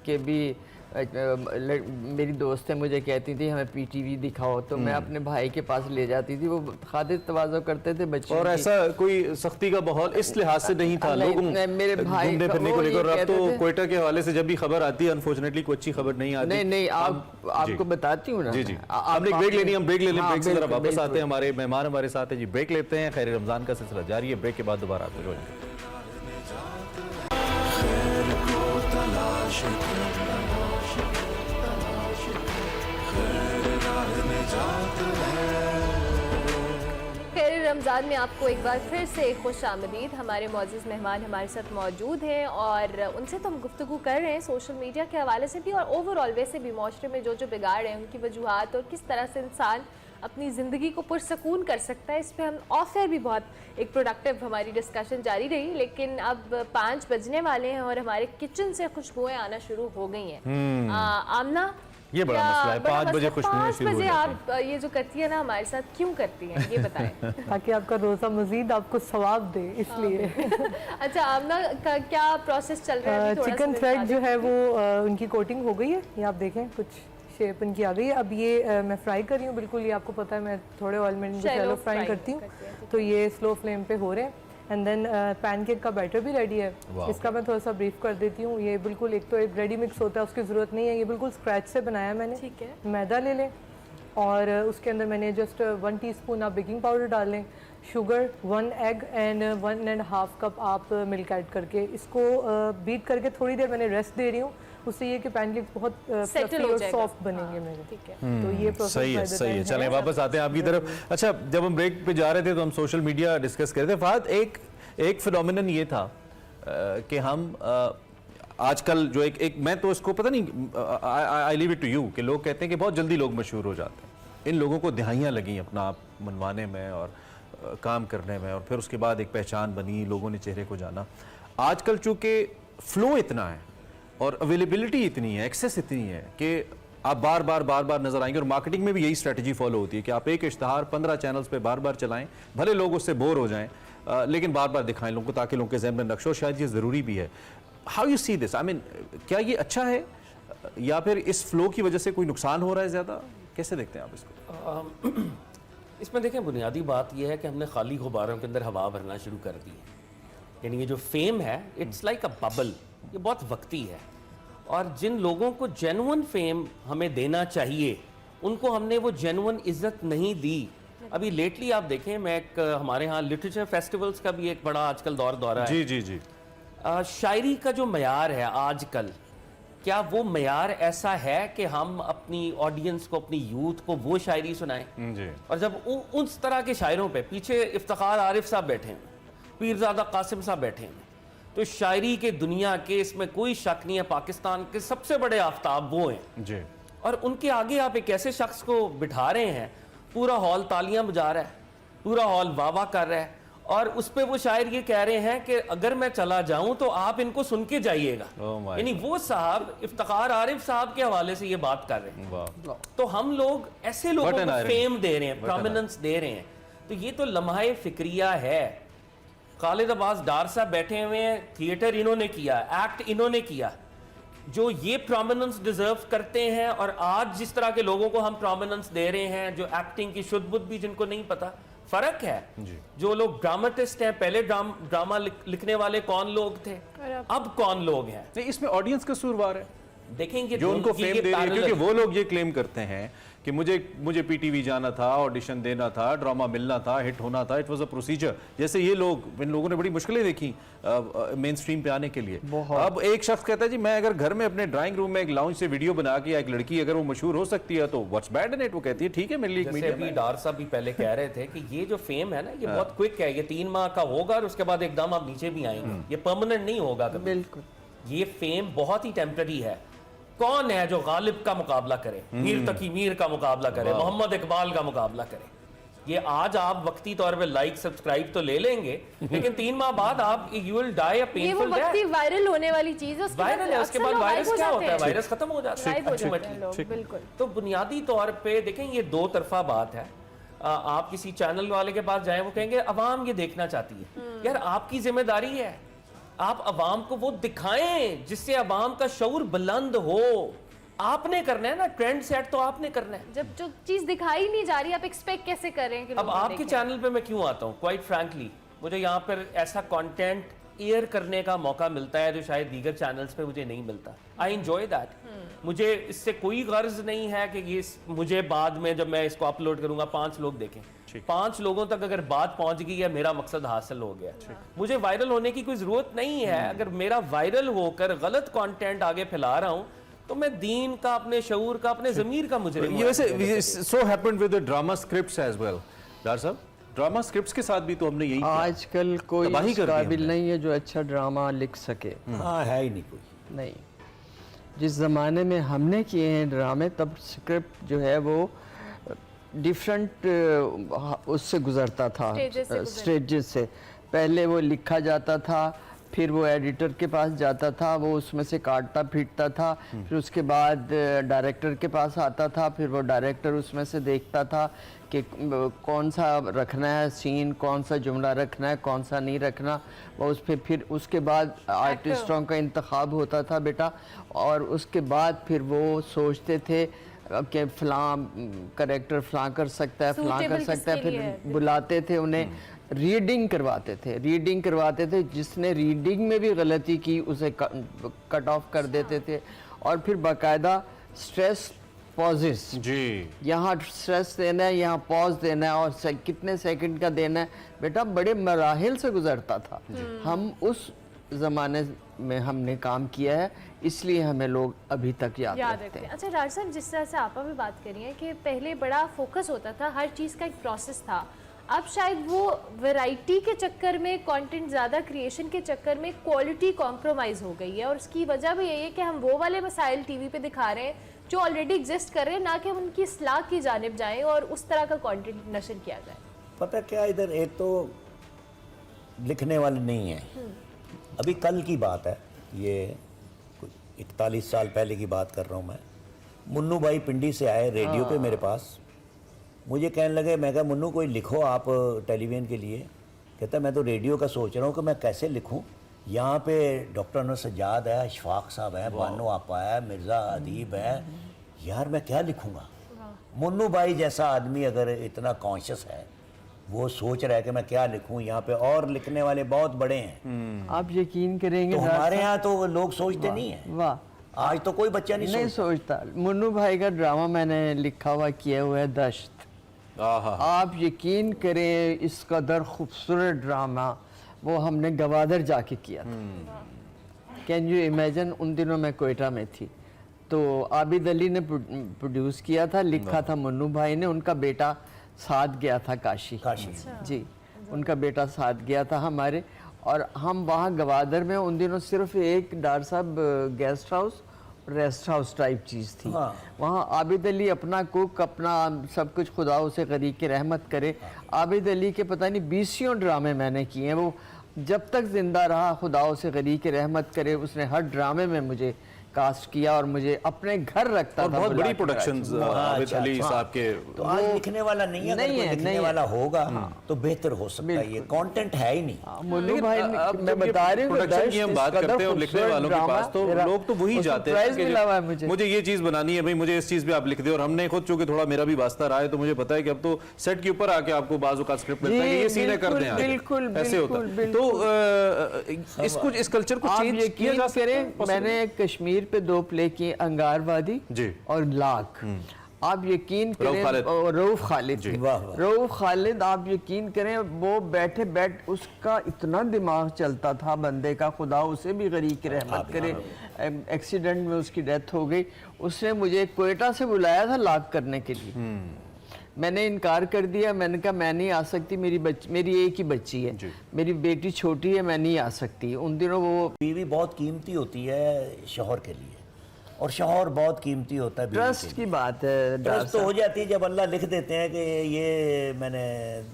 के भी मेरी दोस्तें मुझे कहती थी हमें PTV दिखाओ, तो मैं अपने भाई के पास ले जाती थी। वो खातिर तवाज़ो करते थे बच्चे। और ऐसा कोई सख्ती का माहौल इस लिहाज से नहीं था, लोग मेरे भाई घूमने फिरने को लेकर। अब तो कोयटा के हवाले से जब भी खबर आती है अनफॉर्चुनेटली कोई अच्छी खबर नहीं आती। नहीं आपको बताती हूँ ना। जी जी, हमने एक ब्रेक लेनी, हम ब्रेक ले लें। ब्रेक से जरा वापस आते हैं, हमारे मेहमान हमारे साथ हैं जी। ब्रेक लेते हैं, खैर रमज़ान का सिलसिला जारी है। ब्रेक के बाद दोबारा आपको ज्वाइन करेंगे। खैर रमज़ान में आपको एक बार फिर से खुश आमदीद। हमारे मौजूद मेहमान हमारे साथ मौजूद हैं और उनसे तो हम गुफ्तगू कर रहे हैं सोशल मीडिया के हवाले से भी और ओवरऑल वैसे भी माशरे में जो बिगाड़ है उनकी वजूहात और किस तरह से इंसान अपनी ज़िंदगी को पुरसकून कर सकता है। इस पर हम ऑफ एयर भी बहुत एक प्रोडक्टिव हमारी डिस्कशन जारी रही। लेकिन अब 5 बजने वाले हैं और हमारे किचन से खुशबुएं आना शुरू हो गई हैं। आमना, ये बड़ा मसला है, 5 बजे खुशबुएं शुरू हो जाती हैं। आप ये जो करती है ना हमारे साथ, क्यों करती हैं ये बताएं? ताकि आपका रोज़ा मज़ीद आपको सवाब दे, इसलिए। अच्छा आमना का क्या प्रोसेस चल रहा है? चिकन थ्रेड जो है वो उनकी कोटिंग हो गई है, ये आप देखें कुछ शेप इनकी आ गई है। अब ये मैं फ्राई कर रही हूँ, बिल्कुल ये आपको पता है मैं थोड़े ऑयल में इनको शैलो फ्राई करती हूँ। तो ये स्लो फ्लेम पे हो रहे हैं। एंड देन पैनकेक का बैटर भी रेडी है। इसका मैं थोड़ा सा ब्रीफ कर देती हूँ। ये बिल्कुल एक तो एक रेडी मिक्स होता है, उसकी ज़रूरत नहीं है। ये बिल्कुल स्क्रैच से बनाया मैंने। ठीक है। मैदा ले लें और उसके अंदर मैंने जस्ट 1 टीस्पून आप बेकिंग पाउडर डाल लें, शुगर, 1 एग एंड 1.5 कप आप मिल्क ऐड करके इसको बीट करके थोड़ी देर मैंने रेस्ट दे रही हूँ। उससे ये कि पैनकेक्स बहुत फ्लफी और सॉफ्ट बनेंगे मेरे। ठीक है, तो ये प्रोसेस सही है, सही है। चलें वापस आते हैं आपकी तरफ। अच्छा, जब हम ब्रेक पे जा रहे थे तो हम सोशल मीडिया डिस्कस कर रहे थे। फहद, एक फिनोमिनन ये था कि हम आजकल जो एक मैं तो इसको पता नहीं, I leave it to you, कि लोग कहते हैं कि बहुत जल्दी लोग मशहूर हो जाते हैं। इन लोगों को दिहाइयाँ लगी अपना आप मनवाने में और काम करने में, और फिर उसके बाद एक पहचान बनी, लोगों ने चेहरे को जाना। आजकल चूँकि फ़्लो इतना है और अवेलेबिलिटी इतनी है, एक्सेस इतनी है कि आप बार बार नजर आएंगे। और मार्केटिंग में भी यही स्ट्रेटजी फॉलो होती है कि आप एक इश्तहार 15 चैनल्स पे बार बार चलाएं, भले लोग उससे बोर हो जाएं, लेकिन बार बार दिखाएं लोगों को, ताकि लोगों के ज़हन में नक्शो। शायद ये ज़रूरी भी है। How you see this, I mean, क्या ये अच्छा है या फिर इस फ्लो की वजह से कोई नुकसान हो रहा है ज़्यादा? कैसे देखते हैं आप इसको? इसमें देखें, बुनियादी बात यह है कि हमने खाली गुब्बारों के अंदर हवा भरना शुरू कर दी है। यानी ये जो फेम है, इट्स लाइक अ बबल, ये बहुत वक्ती है। और जिन लोगों को जेन्युइन फेम हमें देना चाहिए, उनको हमने वो जेन्युइन इज्जत नहीं दी। अभी लेटली आप देखें, मैं एक हमारे यहाँ लिटरेचर फेस्टिवल्स का भी एक बड़ा आजकल दौरा है। जी। शायरी का जो मयार है आजकल, क्या वो मयार ऐसा है कि हम अपनी ऑडियंस को, अपनी यूथ को वो शायरी सुनाएं? जी। और जब उस तरह के शायरों पे पीछे इफ्तिखार आरिफ साहब बैठे हैं, पीरजादा कासिम साहब बैठे हैं, तो शायरी के दुनिया के, इसमें कोई शक नहीं है, पाकिस्तान के सबसे बड़े आफ्ताब वो हैं जी। और उनके आगे आप एक ऐसे शख्स को बिठा रहे हैं, पूरा हॉल तालियां बजा रहा है, पूरा हॉल वाह वाह कर रहा है, और उस पे वो शायर ये कह रहे हैं कि अगर मैं चला जाऊं तो आप इनको सुन के जाइएगा। यानी वो साहब इफ्तिखार आरिफ साहब के हवाले से ये बात कर रहे हैं। तो हम लोग ऐसे लोगों को फेम दे रहे हैं, प्रोमिनेंस दे रहे हैं, तो ये तो लम्हा फिक्रिया है। खालिद अब्बास डार साहब बैठे हुए हैं, थिएटर इन्होंने किया, एक्ट इन्होंने किया, जो ये प्रोमिनेंस डिजर्व करते हैं। और आज जिस तरह के लोगों को हम प्रोमिनेंस दे रहे हैं, जो एक्टिंग की शुद्ध बुद्ध भी जिनको नहीं पता, फर्क है। जो लोग ड्रामाटिस्ट हैं, पहले ड्रामा लिखने वाले कौन लोग थे, अब कौन लोग हैं? नहीं, इसमें ऑडियंस कसूरवार है, देखेंगे जो उनको फेम दे रही है, क्योंकि वो लोग ये क्लेम करते हैं कि मुझे पीटीवी जाना था, ऑडिशन देना था, ड्रामा मिलना था, हिट होना था, इट वाज अ प्रोसीजर। जैसे ये लोग, इन लोगों ने बड़ी मुश्किलें देखी मेन स्ट्रीम पे आने के लिए। अब एक शख्स कहता है जी, मैं अगर घर में अपने ड्राइंग रूम में एक लाउंज से वीडियो बना के, एक लड़की अगर वो मशहूर हो सकती है तो व्हाट्स बैड इन इट, वो कहती है ठीक है मेरे लिए एक मीडिया। अभी डार साहब भी पहले कह रहे थे कि ये जो फेम है ना, ये बहुत क्विक है, ये 3 माह का होगा और उसके बाद एकदम आप नीचे भी आएंगे, ये परमानेंट नहीं होगा कभी। बिल्कुल, ये फेम बहुत ही टेम्पररी है। कौन है जो गालिब का मुकाबला करे, मीर तकी मीर का मुकाबला करे, मोहम्मद इकबाल का मुकाबला करे? ये आज आप वक्ती तौर पे लाइक सब्सक्राइब तो ले लेंगे, लेकिन 3 माह बाद आप you will die a painful death. वक्ती वायरल होने वाली चीज है, वायरल है, उसके बाद वायरस क्या होता है? वायरस खत्म हो जाता है। बिल्कुल। तो बुनियादी तौर पे देखें, ये दो तरफा बात है। आप किसी चैनल वाले के पास जाएं, वो कहेंगे अवाम ये देखना चाहती है। यार, आपकी जिम्मेदारी है, आप अवाम को वो दिखाएं जिससे अवाम का शऊर बुलंद हो। आपने करना है ना, ट्रेंड सेट तो आपने करना है। जब जो चीज दिखाई नहीं जा रही, आप एक्सपेक्ट कैसे करें कि अब आपके चैनल पे मैं क्यों आता हूँ? क्वाइट फ्रैंकली, मुझे यहाँ पर ऐसा कंटेंट एयर करने का मौका मिलता है जो शायद दीगर चैनल्स पे मुझे नहीं मिलता। I enjoy that. मुझे इससे कोई गर्ज नहीं है कि ये मुझे बाद में जब मैं इसको अपलोड करूंगा 5 लोग देखें। 5 लोगों तक अगर बात पहुंच गई है, मेरा मकसद हासिल हो गया। मुझे वायरल होने की कोई जरूरत नहीं है। अगर मेरा वायरल होकर गलत कंटेंट आगे फैला रहा हूं, तो मैं दीन का, अपने शऊर का, अपने जमीर का मुजरिम। ये वैसे so happened with the drama scripts as well. Dar साहब, ड्रामा स्क्रिप्ट्स के साथ भी तो हमने यही आजकल कोई इस काबिल नहीं है जो अच्छा ड्रामा लिख सके। हाँ, है ही नहीं कोई। नहीं, जिस ज़माने में हमने किए हैं ड्रामे, तब स्क्रिप्ट जो है वो डिफरेंट उससे गुजरता था, स्टेजेस से। पहले वो लिखा जाता था, फिर वो एडिटर के पास जाता था, वो उसमें से काटता पीटता था, फिर उसके बाद डायरेक्टर के पास आता था, फिर वो डायरेक्टर उसमें से देखता था कि कौन सा रखना है सीन, कौन सा जुमला रखना है, कौन सा नहीं रखना। वो उस पर फिर उसके बाद आर्टिस्टों का इंतखाब होता था बेटा, और उसके बाद फिर वो सोचते थे कि फ़लाँ करेक्टर फ़लाँ कर सकता है, फ़लाँ कर सकता है। फिर बुलाते थे उन्हें, रीडिंग करवाते थे। जिसने रीडिंग में भी गलती की उसे कट ऑफ कर देते थे। और फिर बाकायदा स्ट्रेस पॉजेस, जी, यहाँ स्ट्रेस देना है, यहाँ पॉज देना है, और कितने सेकंड का देना है बेटा, बड़े मराहिल से गुजरता था। हम उस ज़माने में हमने काम किया है, इसलिए हमें लोग अभी तक याद रखते हैं। अच्छा राज साहब, जिस तरह से आपा भी बात करी है कि पहले बड़ा फोकस होता था, हर चीज़ का एक प्रोसेस था। अब शायद वो वैरायटी के चक्कर में, कंटेंट ज़्यादा क्रिएशन के चक्कर में क्वालिटी कॉम्प्रोमाइज़ हो गई है। और उसकी वजह भी यही है कि हम वो वाले मसाइल टीवी पे दिखा रहे हैं जो ऑलरेडी एग्जिस्ट कर रहे हैं, ना कि हम उनकी इस्लाह की जानिब जाएं और उस तरह का कंटेंट नशर किया जाए। पता क्या, इधर एक तो लिखने वाले नहीं है। अभी कल की बात है, ये 41 साल पहले की बात कर रहा हूँ मैं। मुन्नू भाई पिंडी से आए रेडियो पे मेरे पास, मुझे कहने लगे, मैं कहा मुन्नू कोई लिखो आप टेलीविज़न के लिए। कहता मैं तो रेडियो का सोच रहा हूँ कि मैं कैसे लिखूँ, यहाँ पे डॉक्टर अनवर सज्जाद है, अशफाक साहब है, बानो आपा है, मिर्ज़ा अदीब है, यार मैं क्या लिखूँगा। मुन्नू भाई जैसा आदमी अगर इतना कॉन्शियस है, वो सोच रहा है कि मैं क्या लिखूं, यहाँ पे और लिखने वाले बहुत बड़े हैं। आप यकीन करेंगे तो डॉक्टर हमारे साहब, यहाँ तो लोग सोचते नहीं है, वाह आज तो कोई बच्चा नहीं नहीं सोचता। सोचता। मुन्नू भाई का ड्रामा मैंने लिखा हुआ किया हुआ है दश्त। आप यकीन करें इस कदर खूबसूरत ड्रामा वो हमने गवादर जाके किया था। कैन यू इमेजिन, उन दिनों मैं कोयटा में थी, तो आबिद अली ने प्रोड्यूस किया था, लिखा था मुन्नू भाई ने, उनका बेटा साथ गया था काशी जी, उनका बेटा साथ गया था हमारे। और हम वहाँ गवादर में उन दिनों सिर्फ एक डॉक्टर साहब guest house rest house type चीज़ थी। वहाँ आबिद अली अपना कुक, अपना सब कुछ, खुदा उसे गरीब की रहमत करे। आबिद अली के पता नहीं 20 ड्रामे मैंने किए हैं, वो जब तक जिंदा रहा खुदा उसे गरीब की रहमत करे, उसने हर ड्रामे में मुझे कास्ट किया और मुझे अपने घर रखता और था। बहुत बड़ी प्रोडक्शंस आबिद अली साहब के। तो आज लिखने वाला नहीं है, अगर कोई लिखने वाला होगा तो बेहतर हो सकता है। ये कंटेंट है ही नहीं। मुन्नू भाई मैं बता रही हूँ प्रोडक्शन की हम बात करते हैं और लिखने वालों के पास तो लोग तो वही जाते हैं कि मुझे ये चीज बनानी है भाई, मुझे इस चीज पे आप लिख दे। और हमने खुद चूंकि थोड़ा मेरा भी वास्ता रहा है तो मुझे पता है कि अब तो सेट के ऊपर आके आपको बाजू का स्क्रिप्ट मिलता है कि ये सीन कर दें, बिल्कुल ऐसे होता है। तो इसको, इस कल्चर को चेंज किया जा सकता है। मैंने कश्मीर पे 2 प्ले किए, अंगारवादी और लाख। आप यकीन करें, रऊफ खालिद, रऊफ खालिद, आप यकीन करें वो बैठ उसका इतना दिमाग चलता था बंदे का, खुदा उसे भी गरीब की रहमत करे। एक्सीडेंट में उसकी डेथ हो गई। उसने मुझे कोयटा से बुलाया था लाख करने के लिए, मैंने इनकार कर दिया। मैंने कहा मैं नहीं आ सकती, मेरी एक ही बच्ची है, मेरी बेटी छोटी है, मैं नहीं आ सकती। उन दिनों वो बीवी बहुत कीमती होती है शौहर के लिए, और शौहर बहुत कीमती होता है। ट्रस्ट की बात है, ट्रस्ट तो हो जाती है जब अल्लाह लिख देते हैं कि ये मैंने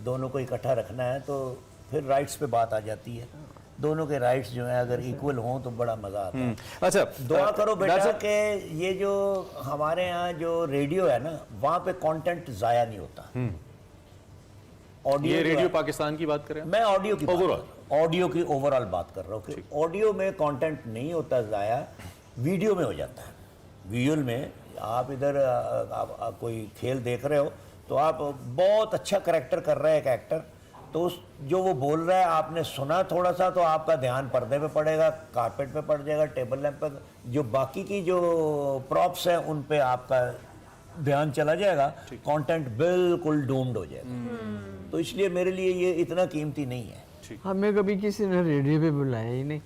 दोनों को इकट्ठा रखना है, तो फिर राइट्स पे बात आ जाती है। दोनों के राइट्स जो हैं अगर इक्वल हों तो बड़ा मजा आता है। अच्छा, दुआ करो बेटा कि ये जो हमारे यहाँ जो रेडियो है ना, वहाँ पे कंटेंट जाया नहीं होता। ऑडियो, ये रेडियो पाकिस्तान की बात करें, मैं ऑडियो की ऑडियो की ओवरऑल बात कर रहा हूँ कि ऑडियो में कंटेंट नहीं होता जाया, वीडियो में हो जाता है। विजुअल में आप इधर कोई खेल देख रहे हो तो आप बहुत अच्छा करैक्टर कर रहे हैं एक एक्टर, तो जो वो बोल रहा है आपने सुना थोड़ा सा, तो आपका ध्यान पर्दे पे पड़ेगा, कारपेट पे पड़ जाएगा, टेबल लैंप पे, जो बाकी की जो प्रॉप्स हैं उन पे आपका ध्यान चला जाएगा, कंटेंट बिल्कुल डूम्ड हो जाएगा। तो इसलिए मेरे लिए ये इतना कीमती नहीं है। हमें कभी किसी ने रेडियो पे बुलाया ही नहीं,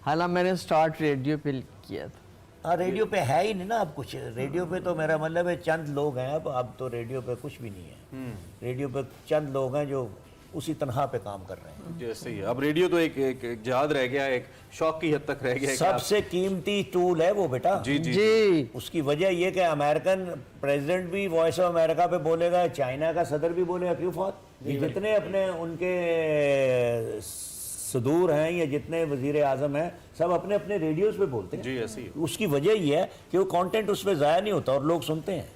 हालांकि मैंने स्टार्ट रेडियो पे किया था। हाँ, रेडियो पे है ही नहीं ना अब कुछ। रेडियो पे तो मेरा मतलब है चंद लोग हैं, अब तो रेडियो पे कुछ भी नहीं है। रेडियो पे चंद लोग हैं जो उसी तनहा पे काम कर रहे हैं। जैसे ही अब रेडियो तो एक जहाद रह गया, एक शौक की हद तक रह गया। सबसे कीमती टूल है वो बेटा। जी। उसकी वजह ये कि अमेरिकन प्रेसिडेंट भी वॉइस ऑफ अमेरिका पे बोलेगा, चाइना का सदर भी बोलेगा। क्यों फौत? जितने अपने उनके सदूर हैं या जितने वजीर आजम हैं, सब अपने अपने रेडियोस पे बोलते हैं। जी, ऐसी है। उसकी वजह ये है कि वो कंटेंट उस पर ज़ाया नहीं होता और लोग सुनते हैं।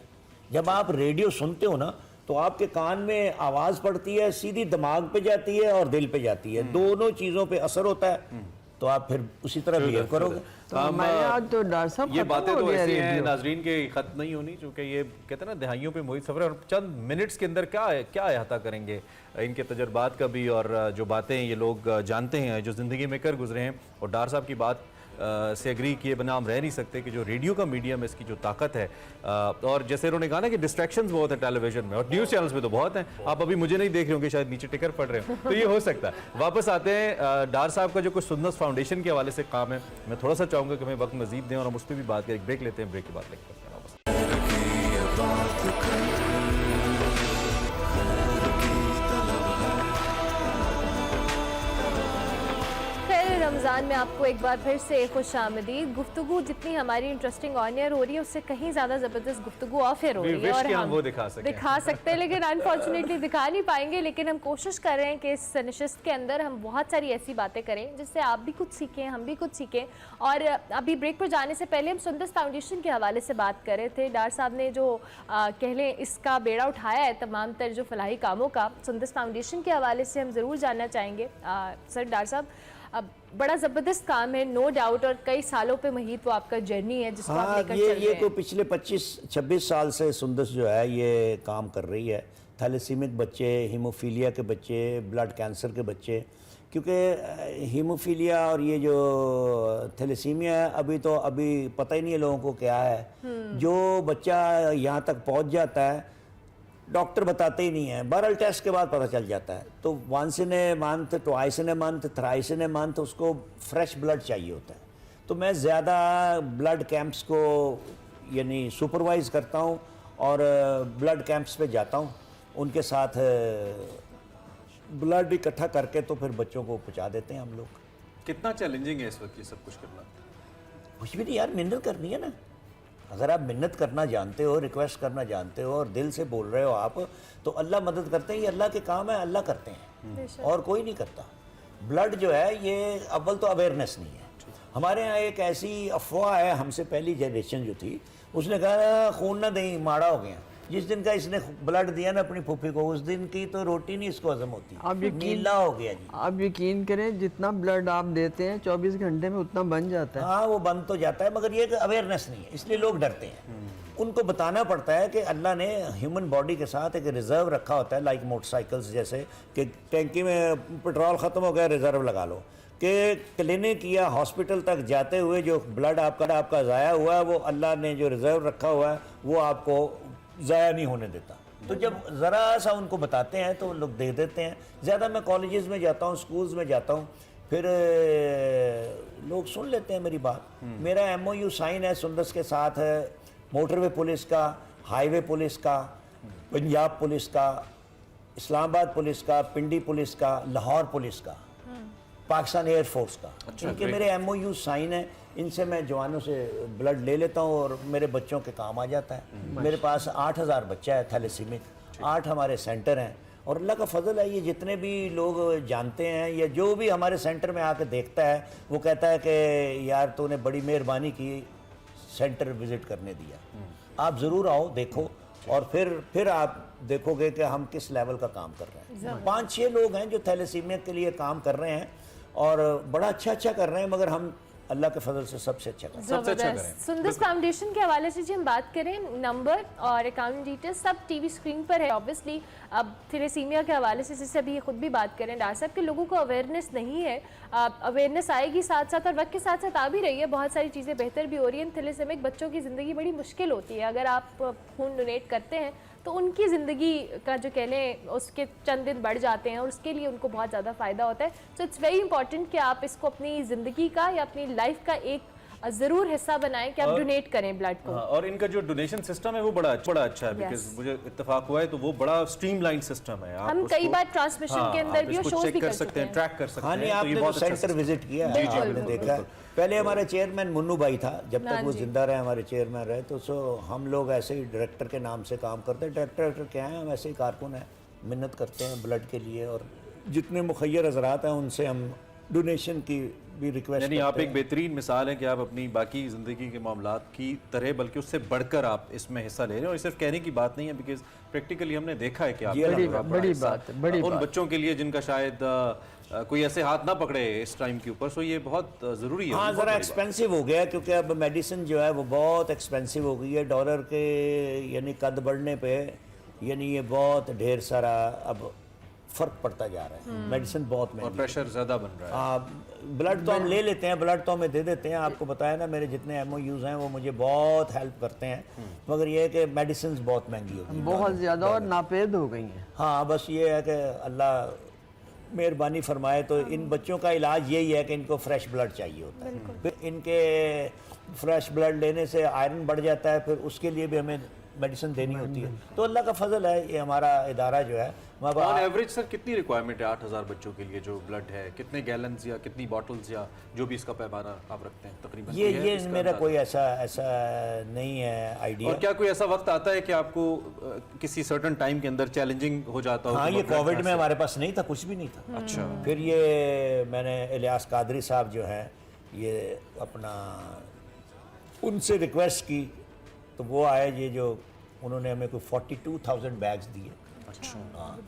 जब आप रेडियो सुनते हो ना, तो आपके कान में आवाज़ पड़ती है, सीधी दिमाग पे जाती है और दिल पे जाती है, दोनों चीज़ों पे असर होता है, तो आप फिर उसी तरह बिहेव करोगे। तो हमारे आज तो डॉक्टर साहब ये बातें तो ऐसी हैं नाजरीन के खत्म नहीं होनी, क्योंकि ये कहते हैं ना दहाइयों पे मोहित सफर, और चंद मिनट्स के अंदर क्या अहाता करेंगे इनके तजर्बात का भी, और जो बातें ये लोग जानते हैं, जो ज़िंदगी में कर गुजरे हैं। और डार साहब की बात से एग्री किए बिना हम रह नहीं सकते कि जो रेडियो का मीडियम है इसकी जो ताकत है, और जैसे उन्होंने कहा ना कि डिस्ट्रैक्शंस बहुत है टेलीविजन में और न्यूज़ चैनल्स में तो बहुत हैं। आप अभी मुझे नहीं देख रहे होंगे, शायद नीचे टिकर पड़ रहे हो, तो ये हो सकता है। वापस आते हैं डार साहब का जो कुछ सुन्नत फाउंडेशन के हवाले से काम है, मैं थोड़ा सा चाहूँगा कि हमें वक्त मजीद दें और हम उस पर भी बात करें। ब्रेक लेते हैं, ब्रेक के बाद लेकर रमज़ान में आपको एक बार फिर से खुश आमदीद। गुफ्तगू जितनी हमारी इंटरेस्टिंग ऑन एयर हो रही है उससे कहीं ज़्यादा ज़बरदस्त गुफ्तगू ऑफ एयर हो रही है, और हम वो दिखा सकते हैं लेकिन अनफॉर्चुनेटली दिखा नहीं पाएंगे। लेकिन हम कोशिश कर रहे हैं कि इस नशिस्त के अंदर हम बहुत सारी ऐसी बातें करें जिससे आप भी कुछ सीखें, हम भी कुछ सीखें। और अभी ब्रेक पर जाने से पहले हम सुंदस फाउंडेशन के हवाले से बात कर रहे थे। डार साहब ने जो कह लें इसका बेड़ा उठाया है तमाम तर जो फलाही कामों का, सुंदस फाउंडेशन के हवाले से हम ज़रूर जानना चाहेंगे। सर डार साहब, अब बड़ा ज़बरदस्त काम है नो डाउट, और कई सालों पे मुहित वो आपका जर्नी है जिसको आप लेकर चल रहे हैं। तो पिछले 25-26 साल से सुंदस जो है ये काम कर रही है। थैलेसीमिक बच्चे, हीमोफीलिया के बच्चे, ब्लड कैंसर के बच्चे, क्योंकि हीमोफीलिया और ये जो थैलेसीमिया है अभी पता ही नहीं है लोगों को क्या है। जो बच्चा यहाँ तक पहुँच जाता है डॉक्टर बताते ही नहीं है, बहरहाल टेस्ट के बाद पता चल जाता है। तो once in a month, twice in a month, thrice in a month उसको फ्रेश ब्लड चाहिए होता है। तो मैं ज़्यादा ब्लड कैंप्स को यानी सुपरवाइज़ करता हूँ और ब्लड कैंप्स पे जाता हूँ, उनके साथ ब्लड इकट्ठा करके तो फिर बच्चों को पहुँचा देते हैं हम लोग। कितना चैलेंजिंग है इस वक्त ये सब कुछ करना? कुछ भी नहीं यार, मेहनत करनी है ना। अगर आप मेहनत करना जानते हो, रिक्वेस्ट करना जानते हो और दिल से बोल रहे हो आप, तो अल्लाह मदद करते हैं। ये अल्लाह के काम है, अल्लाह करते हैं और कोई नहीं करता। ब्लड जो है ये अव्वल तो अवेयरनेस नहीं है। हमारे यहाँ एक ऐसी अफवाह है, हमसे पहली जनरेशन जो थी उसने कहा खून ना दें माड़ा हो गया। जिस दिन का इसने ब्लड दिया ना अपनी फूफी को, उस दिन की तो रोटी नहीं इसको हजम होती, नीला हो गया जी। आप यकीन करें जितना ब्लड आप देते हैं 24 घंटे में उतना बन जाता है। हाँ वो बन तो जाता है, मगर ये अवेयरनेस नहीं है, इसलिए लोग डरते हैं। उनको बताना पड़ता है कि अल्लाह ने ह्यूमन बॉडी के साथ एक रिजर्व रखा होता है, लाइक मोटरसाइकिल्स जैसे कि टैंकी में पेट्रोल ख़त्म हो गया रिजर्व लगा लो, कि क्लिनिक या हॉस्पिटल तक जाते हुए जो ब्लड आपका ज़ाया हुआ है वो अल्लाह ने जो रिजर्व रखा हुआ है वो आपको ज़ाया नहीं होने देता। तो जब ज़रा सा उनको बताते हैं तो लोग दे देते हैं। ज़्यादा मैं कॉलेजेस में जाता हूँ, स्कूल्स में जाता हूँ, फिर लोग सुन लेते हैं मेरी बात। मेरा MOU साइन है सुंदस के साथ है, मोटरवे पुलिस का, हाईवे पुलिस का, पंजाब पुलिस का, इस्लामाबाद पुलिस का, पिंडी पुलिस का, लाहौर पुलिस का, पाकिस्तान एयरफोर्स का। क्योंकि मेरे MOU साइन है, इनसे मैं जवानों से ब्लड ले लेता हूँ और मेरे बच्चों के काम आ जाता है। मेरे पास 8000 बच्चा है थैलेसीमिक, 8 हमारे सेंटर हैं और अल्लाह का फजल है। ये जितने भी लोग जानते हैं या जो भी हमारे सेंटर में आके देखता है वो कहता है कि यार तूने बड़ी मेहरबानी की सेंटर विज़िट करने दिया। आप ज़रूर आओ, देखो और फिर आप देखोगे कि हम किस लेवल का काम कर रहे हैं। 5-6 लोग हैं जो थैलेसीमिया के लिए काम कर रहे हैं और बड़ा अच्छा कर रहे हैं, मगर हम अल्लाह के फजल से सबसे अच्छा करें। सुंदस फाउंडेशन के हवाले से जी हम बात करें, नंबर और अकाउंट डिटेल्स सब टीवी स्क्रीन पर है ऑब्वियसली। अब थैलेसीमिया के हवाले से जैसे अभी खुद भी बात करें डॉक्टर साहब कि लोगों को अवेयरनेस नहीं है, अवेयरनेस आएगी साथ साथ और वक्त के साथ साथ आ भी रही है, बहुत सारी चीज़ें बेहतर भी हो रही हैं। थैलेसीमिक बच्चों की ज़िंदगी बड़ी मुश्किल होती है, अगर आप खून डोनेट करते हैं तो उनकी ज़िंदगी का जो कह लें उसके चंद दिन बढ़ जाते हैं और उसके लिए उनको बहुत ज़्यादा फ़ायदा होता है। सो इट्स वेरी इंपॉर्टेंट कि आप इसको अपनी ज़िंदगी का या अपनी लाइफ का एक ज़रूर हिस्सा बनाएं कि आप डोनेट करें ब्लड को। हाँ, और इनका जो डोनेशन सिस्टम है वो बड़ा अच्छा है, बिकॉज़ मुझे इत्तेफाक हुआ है तो वो बड़ा स्ट्रीमलाइन सिस्टम है। हम कई बार ट्रांसमिशन के अंदर भी शोज भी कर सकते हैं, ट्रैक कर सकते हैं। हाँ नहीं, आपने तो सेंटर विजिट किया है, आपने देखा है। पहले हमारे चेयरमैन मुन्नू भाई था, जब तक वो जिंदा रहे हमारे चेयरमैन रहे, तो हम लोग ऐसे ही डायरेक्टर के नाम से काम करते हैं। डायरेक्टर क्या है, हम ऐसे ही कारकुन हैं, मेहनत करते हैं ब्लड के लिए और जितने मुखैर हजरात हैं उनसे हम डोनेशन की भी रिक्वेस्ट यानी आप एक बेहतरीन मिसाल है कि आप अपनी बाकी ज़िंदगी के मामलात की तरह बल्कि उससे बढ़कर आप इसमें हिस्सा ले रहे हैं। और सिर्फ कहने की बात नहीं है, बिकॉज प्रैक्टिकली हमने देखा है कि आप बड़ी उन बच्चों के लिए जिनका शायद कोई ऐसे हाथ ना पकड़े इस टाइम के ऊपर, सो ये बहुत ज़रूरी है। हाँ ज़रा एक्सपेंसिव हो गया क्योंकि अब मेडिसिन जो है वो बहुत एक्सपेंसिव हो गई है। डॉलर के यानी कद बढ़ने पे यानी ये बहुत ढेर सारा अब फ़र्क पड़ता जा रहा है। मेडिसिन बहुत महंगी और प्रेशर ज़्यादा बन रहा है। ब्लड तो हम ले लेते हैं, ब्लड तो हमें दे देते हैं। आपको बताया ना मेरे जितने MOUs हैं वो मुझे बहुत हेल्प करते हैं, मगर ये है कि मेडिसिन बहुत महंगी हो गई, बहुत ज़्यादा और नापेद हो गई हैं। हाँ बस ये है कि अल्लाह मेहरबानी फरमाए। तो इन बच्चों का इलाज यही है कि इनको फ्रेश ब्लड चाहिए होता है। फिर इनके फ्रेश ब्लड लेने से आयरन बढ़ जाता है, फिर उसके लिए भी हमें मेडिसिन देनी होती है। तो अल्लाह का फजल है, ये हमारा इदारा जो है ऑन एवरेज सर कितनी रिक्वायरमेंट है 8000 बच्चों के लिए जो ब्लड है, कितने गैलन्स या कितनी बॉटल्स या जो भी इसका पैमाना आप रखते हैं तकरीबन? ये मेरा कोई ऐसा नहीं है आइडिया। और क्या कोई ऐसा वक्त आता है कि आपको किसी सर्टेन टाइम के अंदर चैलेंजिंग हो जाता हो? हाँ, ये कोविड में हमारे पास नहीं था, कुछ भी नहीं था। अच्छा। फिर ये मैंने इलियास कादरी साहब जो हैं, ये अपना उनसे रिक्वेस्ट की तो वो आए, ये जो उन्होंने हमें कोई 42,000 बैग्स दिए। अच्छा। हाँ,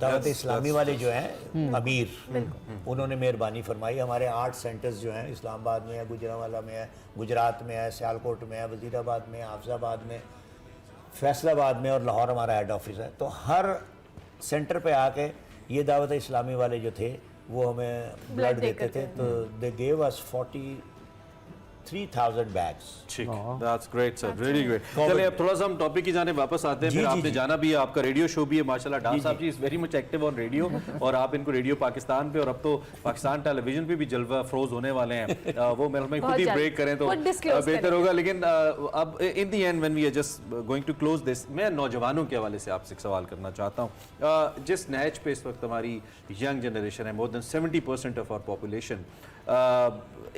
दावत इस्लामी वाले जो हैं अमीर, उन्होंने मेहरबानी फरमाई। हमारे 8 सेंटर्स जो हैं इस्लामाबाद में है, गुजरांवाला में है, गुजरात में है, सियालकोट में है, वजीराबाद में, हाफिजाबाद में, फैसलाबाद में और लाहौर हमारा हेड ऑफिस है। तो हर सेंटर पे आके ये दावत इस्लामी वाले जो थे वो हमें ब्लड देते थे। तो दे गेव अस 43,000 बैग्स। ठीक, that's great sir, really great. चलिए अब थोड़ा सा हम टॉपिक की जाने वापस आते हैं। फिर आपने जाना भी है, आपका रेडियो शो भी है माशाल्लाह। डार साहब ji is very much active on radio और आप इनको रेडियो पाकिस्तान पे और अब तो पाकिस्तान टेलीविजन पे भी जलवा फरोज होने वाले हैं। वो मैं खुद ही ब्रेक करें तो बेहतर होगा। लेकिन अब in the end when we are just going to close this, मैं नौजवानों के हवाले से आपसे एक सवाल करना चाहता हूँ। जिस नहज पे इस वक्त हमारी यंग जनरेशन है, more than 70% of our population,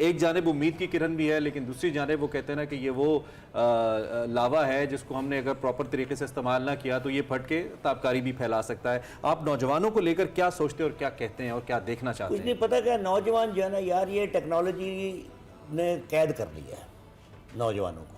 एक जानिब उम्मीद की किरण भी है, लेकिन दूसरी जानिब वो कहते हैं ना कि ये वो लावा है जिसको हमने अगर प्रॉपर तरीके से इस्तेमाल ना किया तो ये फट के ताबकारी भी फैला सकता है। आप नौजवानों को लेकर क्या सोचते हैं और क्या कहते हैं और क्या देखना चाहते कुछ हैं? नहीं पता क्या, नौजवान जो है ना यार, ये टेक्नोलॉजी ने कैद कर लिया है नौजवानों को।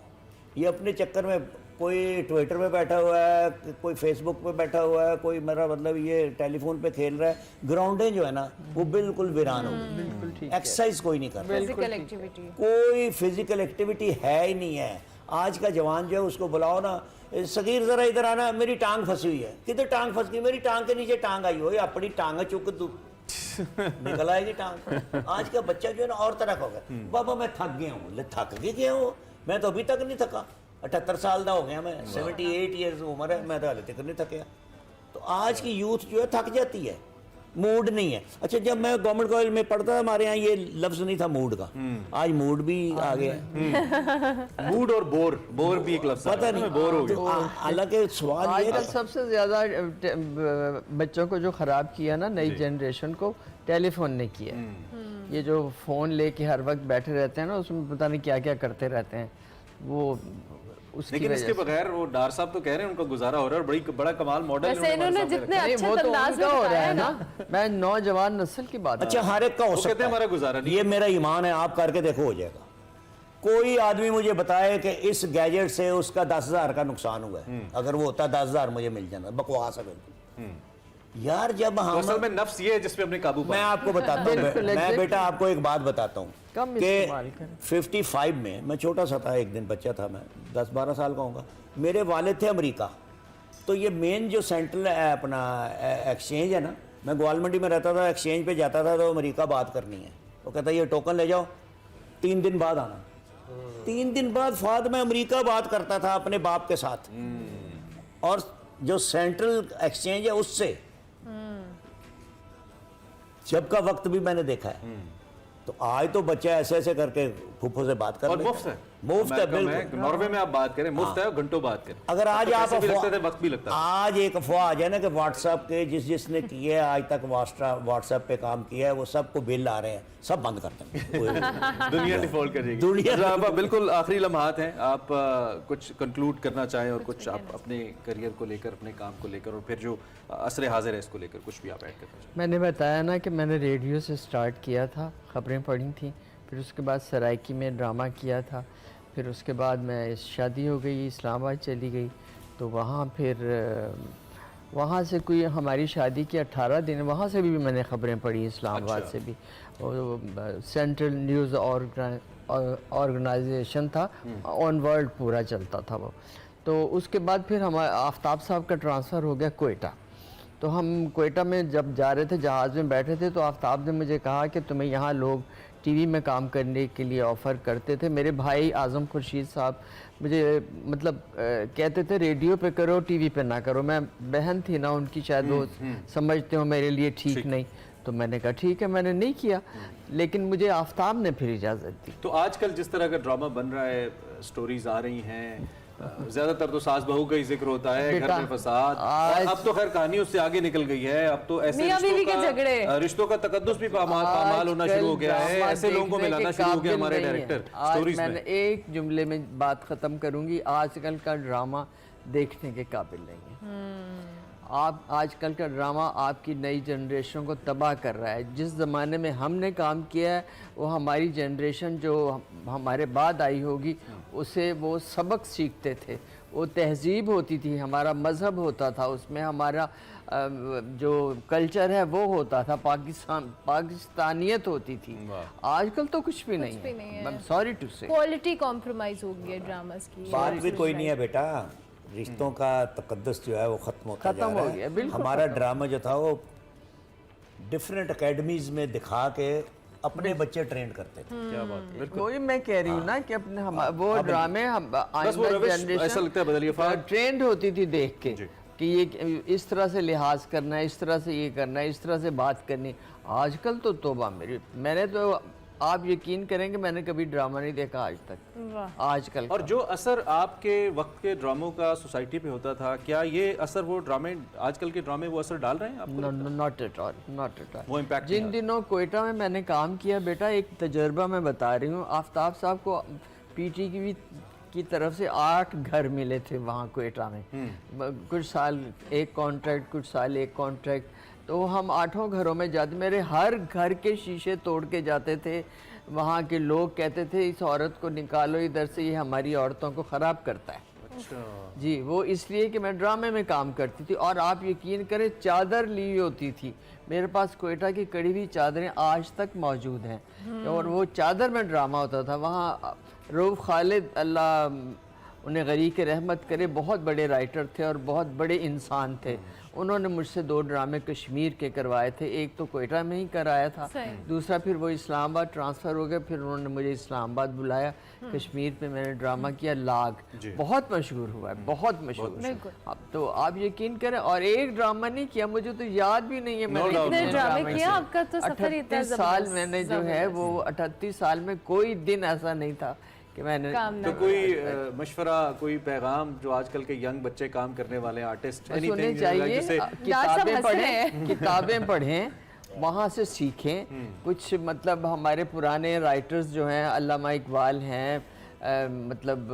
ये अपने चक्कर में कोई ट्विटर पे बैठा हुआ है, कोई फेसबुक पे बैठा हुआ है, कोई मेरा मतलब ये टेलीफोन पे खेल रहा है। ग्राउंडें जो है ना वो बिल्कुल वीरान हो गई, एक्सरसाइज कोई नहीं कर रहा, फिजिकल एक्टिविटी कोई फिजिकल एक्टिविटी है ही नहीं है। आज का जवान जो है उसको बुलाओ ना, सगीर जरा इधर आना, मेरी टांग फंसी हुई है। किधर टांग फंस गई? मेरी टांग के नीचे टांग आई हो, अपनी टांग चुक तू निकल आएगी टांग। आज का बच्चा जो है ना और तरह का हो गया। बाबा मैं थक गया हूँ। ले थक के गया हो? मैं तो अभी तक नहीं थका, 78 साल का हो गया मैं, 78 ईयर्स उम्र है, मैं तो हाले तक नहीं थकया। तो आज की यूथ जो है थक जाती है, मूड नहीं है। अच्छा, जब मैं गवर्नमेंट कॉलेज में पढ़ता था हमारे यहाँ ये लफ्ज नहीं था मूड का, आज मूड भी आ गया। मूड और बोर भी एक लफ्ज पता नहीं, बोर हो तो गया। हालांकि सवाल ये आजकल सबसे ज़्यादा बच्चों को जो ख़राब किया ना नई जनरेशन को, टेलीफोन ने किया। ये जो फ़ोन लेके हर वक्त बैठे रहते हैं ना, उसमें पता नहीं क्या क्या करते रहते हैं वो। लेकिन इसके बगैर वो डार साहब तो कह रहे हैं उनका गुजारा हो रहा है और बड़ा कमाल मॉडल इन्होंने जितने अच्छे वो तो अंदाज में उनका हो रहा बताया है ना, मैं नौजवान नस्ल की बात। अच्छा, हर एक का हो सकता है, हमारा गुजारा नहीं। ये मेरा ईमान है, आप करके देखो हो जाएगा। कोई आदमी मुझे बताए कि इस गैजेट से उसका 10,000 का नुकसान हुआ है, अगर वो होता 10,000 मुझे मिल जाना। बकवास है यार। जब हम असल में नफ्स ये है जिस पे हमने काबू मैं आपको बताता हूँ, मैं बेटा आपको एक बात बताता हूँ कि 55 में मैं छोटा सा था, एक दिन बच्चा था, मैं 10-12 साल का होगा। मेरे वालिद थे अमेरिका, तो ये मेन जो सेंट्रल अपना एक्सचेंज है ना, मैं ग्वालमंडी में रहता था, एक्सचेंज पे जाता था तो अमेरिका बात करनी है, तो कहता ये टोकन ले जाओ, 3 दिन बाद आना। 3 दिन बाद फाद मैं अमेरिका बात करता था अपने बाप के साथ, और जो सेंट्रल एक्सचेंज है उससे जब का वक्त भी मैंने देखा है। तो आज तो बच्चा ऐसे ऐसे करके फूफो से बात कर और लेता मुफ्त है, मुफ्त है बिल्कुल। नॉर्वे में आप बात करें मुफ्त है, घंटों बात करें। अगर आज आप भी लगते थे, वक्त भी लगता है। आज एक अफवाह आ जाए ना कि व्हाट्सएप के जिसने किए आज तक व्हाट्सएप पे काम किया है वो सबको बिल आ रहे हैं, सब बंद कर देंगे। दुनिया डिफॉल्ट कर देगी। दुनिया आप बिल्कुल आखिरी लम्हात हैं, आप कुछ कंक्लूड करना चाहें और कुछ आप अपने करियर को लेकर, अपने काम को लेकर और फिर जो असर हाजिर है इसको लेकर कुछ भी आप ऐड करना चाहें? मैंने बताया ना कि मैंने रेडियो से स्टार्ट किया था, ख़बरें पढ़ी थी, फिर उसके बाद सराइकी में ड्रामा किया था, फिर उसके बाद मैं शादी हो गई, इस्लामाबाद चली गई, तो वहाँ फिर वहाँ से कोई हमारी शादी के 18 दिन वहाँ से भी मैंने ख़बरें पढ़ी, इस्लामाबाद से भी। और सेंट्रल न्यूज़ ऑर्गेनाइजेशन था, ऑन वर्ल्ड पूरा चलता था वो। तो उसके बाद फिर हमारे आफ्ताब साहब का ट्रांसफ़र हो गया कोयटा। तो हम कोयटा में जब जा रहे थे, जहाज़ में बैठे थे, तो आफ्ताब ने मुझे कहा कि तुम्हें यहाँ लोग टीवी में काम करने के लिए ऑफ़र करते थे। मेरे भाई आज़म खुर्शीद साहब मुझे मतलब कहते थे रेडियो पे करो, टीवी पे ना करो। मैं बहन थी ना उनकी, शायद वो समझते हो मेरे लिए ठीक नहीं, तो मैंने कहा ठीक है, मैंने नहीं किया, लेकिन मुझे आफ्ताब ने फिर इजाज़त दी। तो आजकल जिस तरह का ड्रामा बन रहा है, स्टोरीज आ रही हैं, ज्यादातर तो सास बहू का ही जिक्र होता है, घर में फसाद, और अब तो खैर कहानी उससे आगे निकल गई है। अब तो ऐसे मियां बीवी के झगड़े, रिश्तों का तकद्दुस भी पामाल होना शुरू हो गया है। ऐसे लोगों को मिलाना शुरू हो गया हमारे डायरेक्टर स्टोरीज में। मैंने एक जुमले में बात खत्म करूंगी, आजकल का ड्रामा देखने के काबिल नहीं है। आप आजकल का ड्रामा आपकी नई जनरेशन को तबाह कर रहा है। जिस ज़माने में हमने काम किया है वो हमारी जनरेशन जो हमारे बाद आई होगी उसे वो सबक सीखते थे, वो तहजीब होती थी, हमारा मज़हब होता था, उसमें हमारा जो कल्चर है वो होता था, पाकिस्तानियत होती थी। आजकल तो कुछ भी नहीं है। सॉरी टू से क्वालिटी कॉम्प्रोमाइज हो गई है ड्रामास की। बात भी कोई नहीं है बेटा, रिश्तों का तकद्दुस जो है वो खत्म हो गया। हमारा ड्रामा जो था वो डिफरेंट एकेडमीज में दिखा के अपने बच्चे ट्रेन करते थे। क्या बात है, वही मैं कह रही हूँ ना कि अपने वो ड्रामे ऐसा लगता है बदल गया, ट्रेंड होती थी देख के कि ये इस तरह से लिहाज करना है, इस तरह से ये करना है, इस तरह से बात करनी। आजकल तो तौबा मेरी, मैंने तो आप यकीन करेंगे मैंने कभी ड्रामा नहीं देखा आज तक आजकल। और जो असर आपके वक्त के ड्रामों का सोसाइटी पे होता था, क्या ये असर वो ड्रामे आजकल के ड्रामे वो असर डाल रहे हैं आपको? Not at all, not at all. वो इम्पैक्ट जिन दिनों कोयटा में मैंने काम किया बेटा, एक तजर्बा मैं बता रही हूँ, आफ्ताब साहब को पीटी की तरफ से 8 घर मिले थे वहाँ कोयटा में। कुछ साल एक कॉन्ट्रैक्ट, कुछ साल एक कॉन्ट्रैक्ट, तो हम 8 घरों में जाते, मेरे हर घर के शीशे तोड़ के जाते थे। वहाँ के लोग कहते थे इस औरत को निकालो इधर से, ये हमारी औरतों को ख़राब करता है। अच्छा जी, वो इसलिए कि मैं ड्रामे में काम करती थी। और आप यकीन करें चादर ली होती थी मेरे पास, कोयटा की कड़ी हुई चादरें आज तक मौजूद हैं। और वो चादर में ड्रामा होता था। वहाँ रऊफ़ खालिद, अल्लाह उन्हें गरी के रहमत करे, बहुत बड़े राइटर थे और बहुत बड़े इंसान थे। उन्होंने मुझसे 2 ड्रामे कश्मीर के करवाए थे, एक तो कोयटा में ही कराया था, दूसरा फिर वो इस्लामाबाद ट्रांसफ़र हो गया, फिर उन्होंने मुझे इस्लामाबाद बुलाया। कश्मीर पे मैंने ड्रामा किया लाग, बहुत मशहूर हुआ है, बहुत मशहूर। अब तो आप यकीन करें, और एक ड्रामा नहीं किया, मुझे तो याद भी नहीं है मैंने कितने ड्रामे किया। आपका तो सफर इतना 38 साल मैंने जो है वो 38 साल में कोई दिन ऐसा नहीं था कि मैंने। तो कोई मशवरा, कोई पैगाम जो आजकल के यंग बच्चे काम करने वाले आर्टिस्ट होने चाहिए, किताबें पढ़ें, वहाँ से सीखें कुछ। मतलब हमारे पुराने राइटर्स जो हैं, अल्लामा इकबाल हैं, मतलब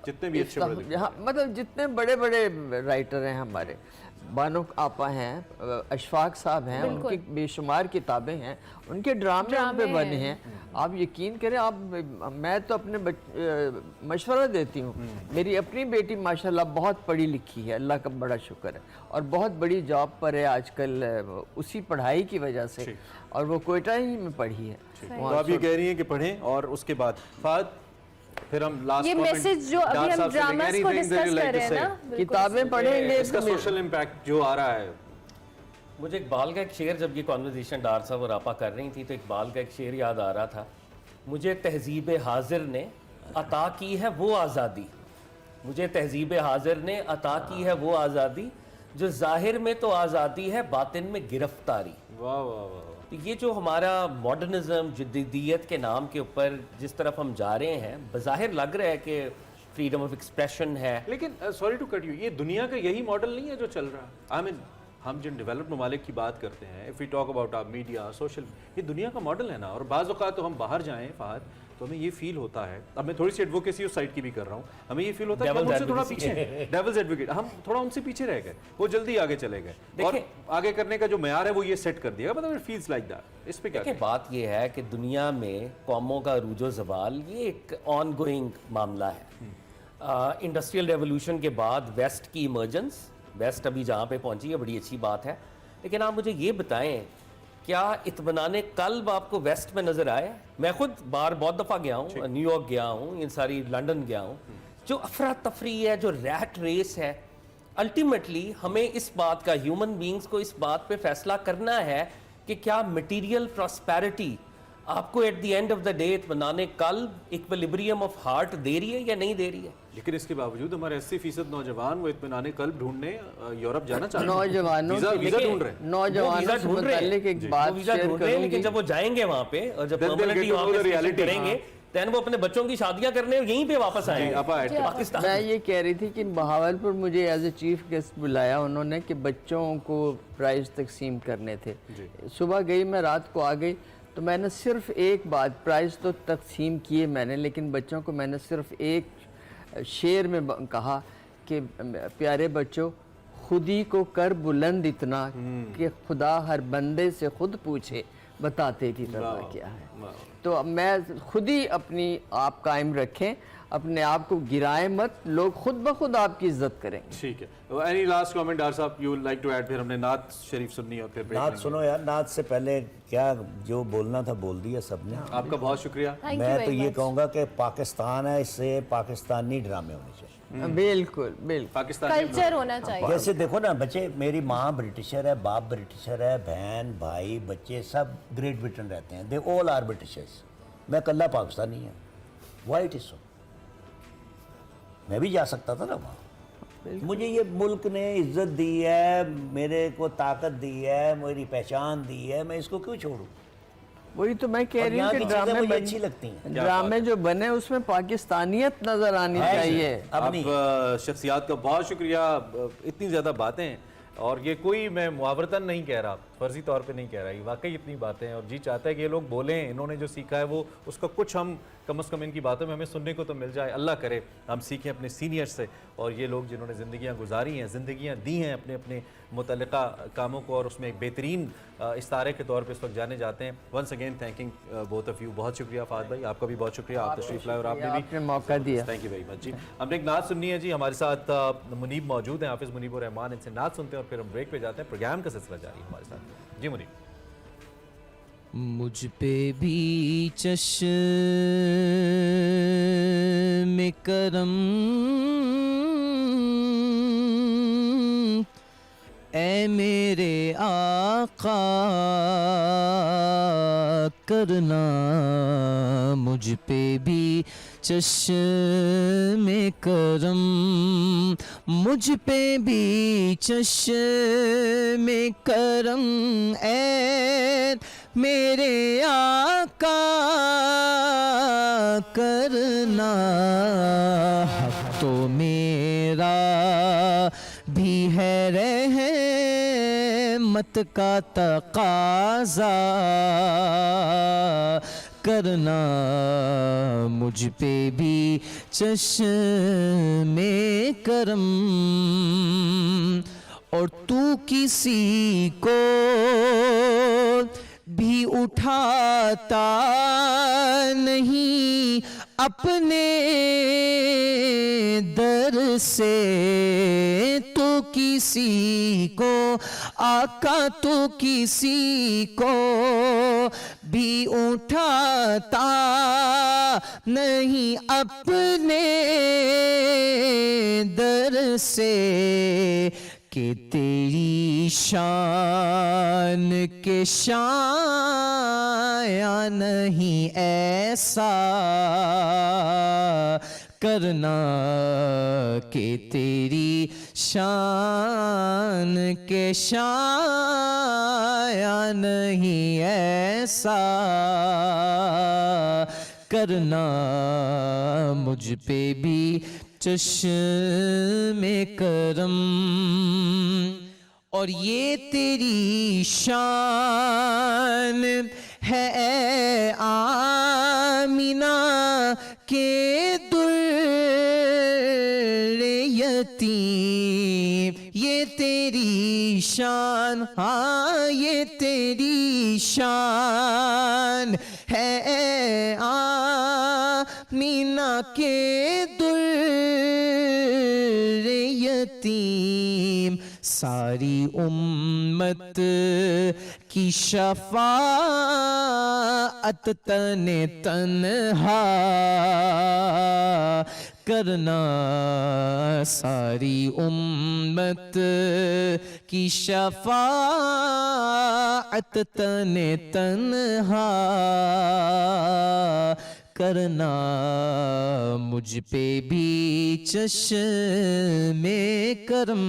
जितने भी अच्छे मतलब जितने बड़े बड़े राइटर हैं हमारे, बानो आपा हैं, अशफाक साहब हैं, उनकी बेशुमार किताबें हैं, उनके ड्रामे उन पे बने हैं। आप यकीन करें, आप मैं तो अपने मशवरा देती हूँ। मेरी अपनी बेटी माशाल्लाह बहुत पढ़ी लिखी है, अल्लाह का बड़ा शुक्र है, और बहुत बड़ी जॉब पर है आजकल उसी पढ़ाई की वजह से, और वो कोयटा ही में पढ़ी है। तो आप ये कह रही हैं कि पढ़ें, और उसके बाद फाद फिर हम लास्ट ये मैसेज जो अभी हम ड्रामास को डिस्कस कर रहे हैं ना, किताबें पढ़ेंगे, इसका सोशल इम्पैक्ट जो आ रहा है। मुझे इकबाल का एक शेर, जब ये कॉन्वर्जेशन डार साहब और आपा कर रही थी, तो इकबाल का एक शेर याद आ रहा था, मुझे तहजीब हाजिर ने अता की है वो आज़ादी, मुझे तहजीब हाजिर ने अता की है वो आज़ादी, जो जाहिर में तो आज़ादी है बातिन में गिरफ्तारी। वाह वाह वाह। तो ये जो हमारा मॉडर्निज्म, जदीदियत के नाम के ऊपर जिस तरफ हम जा रहे हैं, बज़ाहिर लग रहा है कि फ्रीडम ऑफ एक्सप्रेशन है, लेकिन सॉरी टू कट यू, ये दुनिया का यही मॉडल नहीं है जो चल रहा है। आई मीन हम जिन डेवलप्ड ममालिक की बात करते हैं, if we talk about our media, social, ये दुनिया का मॉडल है ना। और बाज़ औक़ात तो हम बाहर जाएँ फ़हद, तो हमें ये फील होता है, अब मैं थोड़ी सी एडवोकेसी उस साइड की भी कर रहा हूँ, हमें ये फील होता है कि हम उनसे थोड़ा पीछे, डेविल्स एडवोकेट, हम थोड़ा उनसे पीछे रह गए, वो जल्दी आगे चले गए, और आगे करने का जो मैयार है वो ये सेट कर दिया। मतलब इट फील्स लाइक दैट। इस पे क्या बात ये है कि दुनिया में कौमों का रूजो ज़वाल ये एक ऑन गोइंग मामला है। इंडस्ट्रियल रेवोल्यूशन के बाद वेस्ट की इमर्जेंस, वेस्ट अभी जहाँ पे पहुँची है बड़ी अच्छी बात है, लेकिन आप मुझे ये बताएं, क्या इत्मीनान कल्ब आपको वेस्ट में नज़र आए? मैं खुद बाहर बहुत दफ़ा गया हूँ, न्यूयॉर्क गया हूँ, इन सारी लंदन गया हूँ। जो अफरा तफरी है, जो रैट रेस है, अल्टीमेटली हमें इस बात का, ह्यूमन बींग्स को इस बात पे फैसला करना है कि क्या मटीरियल प्रॉस्पेरिटी आपको at the end of the day इत्मीनान कल्ब, इक्विलिब्रियम ऑफ हार्ट दे रही है या नहीं दे रही है। लेकिन इसके बावजूद हमारे 80% नौजवान वो इत्मीनान कल्ब ढूंढने यूरोप जाना चाहते हैं। नौजवानों वीजा ढूंढ रहे हैं। नौजवानों से मुताल्लिक एक बात शेयर लेकिन करूंगी। जब वो जाएंगे वहां पे और जब Then they'll permanently get to वहां know पे the स्टेशन reality. करेंगे देन वो अपने बच्चों की शादियां करने यहीं पे वापस आएंगे आपा ऐड पाकिस्तान। मैं ये कह रही थी कि बहावलपुर मुझे एज ए चीफ गेस्ट बुलाया उन्होंने कि बच्चों को प्राइज़ तकसीम करने थे। सुबह गई मैं, रात को आ गई, तो मैंने सिर्फ एक बात, प्राइज़ तो तकसीम किए मैंने, लेकिन बच्चों को मैंने सिर्फ एक शेर में कहा कि प्यारे बच्चों, खुदी को कर बुलंद इतना कि खुदा हर बंदे से खुद पूछे बता तेरी रज़ा क्या है। तो अब मैं खुद ही अपनी आप कायम रखें, अपने आप को गिराए मत, लोग खुद ब खुद आपकी इज्जत करेंगे। ठीक है। एनी लास्ट कमेंट डॉक्टर साहब यू लाइक टू ऐड? फिर हमने नात शरीफ सुननी और फिर break नात लेंगे। सुनो यार, नात से पहले क्या जो बोलना था बोल दिया सबने। आपका बहुत शुक्रिया। Thank you मैं तो very ये much. कहूँगा कि पाकिस्तान है, इससे पाकिस्तानी ड्रामे होने चाहिए। बिल्कुल बिल्कुल। पाकिस्तान कल्चर होना चाहिए। जैसे देखो ना बच्चे, मेरी माँ ब्रिटिशर है, बाप ब्रिटिशर है, बहन भाई बच्चे सब ग्रेट ब्रिटेन रहते हैं, दे ऑल आर ब्रिटिशर्स। मैं कल्ला पाकिस्तानी है, वाई इट इज सो? मैं भी जा सकता था ना वहाँ। मुझे ये मुल्क ने इज्जत दी है, मेरे को ताकत दी है, मेरी पहचान दी है, मैं इसको क्यों छोड़ूं? वही तो मैं कह और रही हूँ यहाँ कि की चीज़ें ड्रामे मुझे अच्छी लगती हैं। ड्रामे जो बने उसमें पाकिस्तानियत नजर आनी है, चाहिए। अब नहीं। आप शख्सियात का बहुत शुक्रिया। इतनी ज़्यादा बातें, और ये कोई मैं मुहावरतन नहीं कह रहा, फर्जी तौर पे नहीं कह रहा, ये वाकई इतनी बातें हैं और जी चाहता है कि ये लोग बोलें, इन्होंने जो सीखा है वो उसका कुछ हम कम से कम इनकी बातों में हमें सुनने को तो मिल जाए। अल्लाह करे हम सीखें अपने सीनियर से, और ये लोग जिन्होंने ज़िंदगियाँ गुजारी हैं, ज़िंदगियाँ दी हैं अपने अपने मुतल्लिका कामों को, और उसमें एक बेहतरीन इस्तारे के तौर पे इस वक्त जाने जाते हैं। Once again thanking both of you. बहुत शुक्रिया फाद भाई, आपका भी बहुत शुक्रिया, आप तशरीफ लाए और आपने आपने मौका दिया। थैंक यू वेरी मच जी। हमने एक नात सुननी है जी, हमारे साथ मुनीब मौजूद हैं, हाफिज़ मुनीब रहमान, इनसे नात सुनते हैं और फिर हम ब्रेक पे जाते हैं। प्रोग्राम का सिलसिला जारी है हमारे साथ। जी मुनीब। मुझ पे भी चश्म करम ए मेरे आका करना, मुझ पे भी चश्म करम, मुझ पे भी चश्म करम ए मेरे आका करना। हक तो मेरा भी है रहमत का तकाज़ा करना, मुझ पे भी चश्मे करम। और तू किसी को भी उठाता नहीं अपने दर से, तो किसी को आका, तो किसी को भी उठाता नहीं अपने दर से, कि तेरी शान के शाया नहीं ऐसा करना, कि तेरी शान के शाया नहीं ऐसा करना, मुझ पे भी चश्मे करम। और ये तेरी शान है आमिना के दुर्रे यतीम, ये तेरी शान, हाँ ये तेरी शान है आमिना के दुर्रे यतीम। सारी उम्मत की शफाअत तने तन्हा करना, सारी उम्मत की शफाअत तने तन्हा करना, मुझ पे भी चश्मे करम।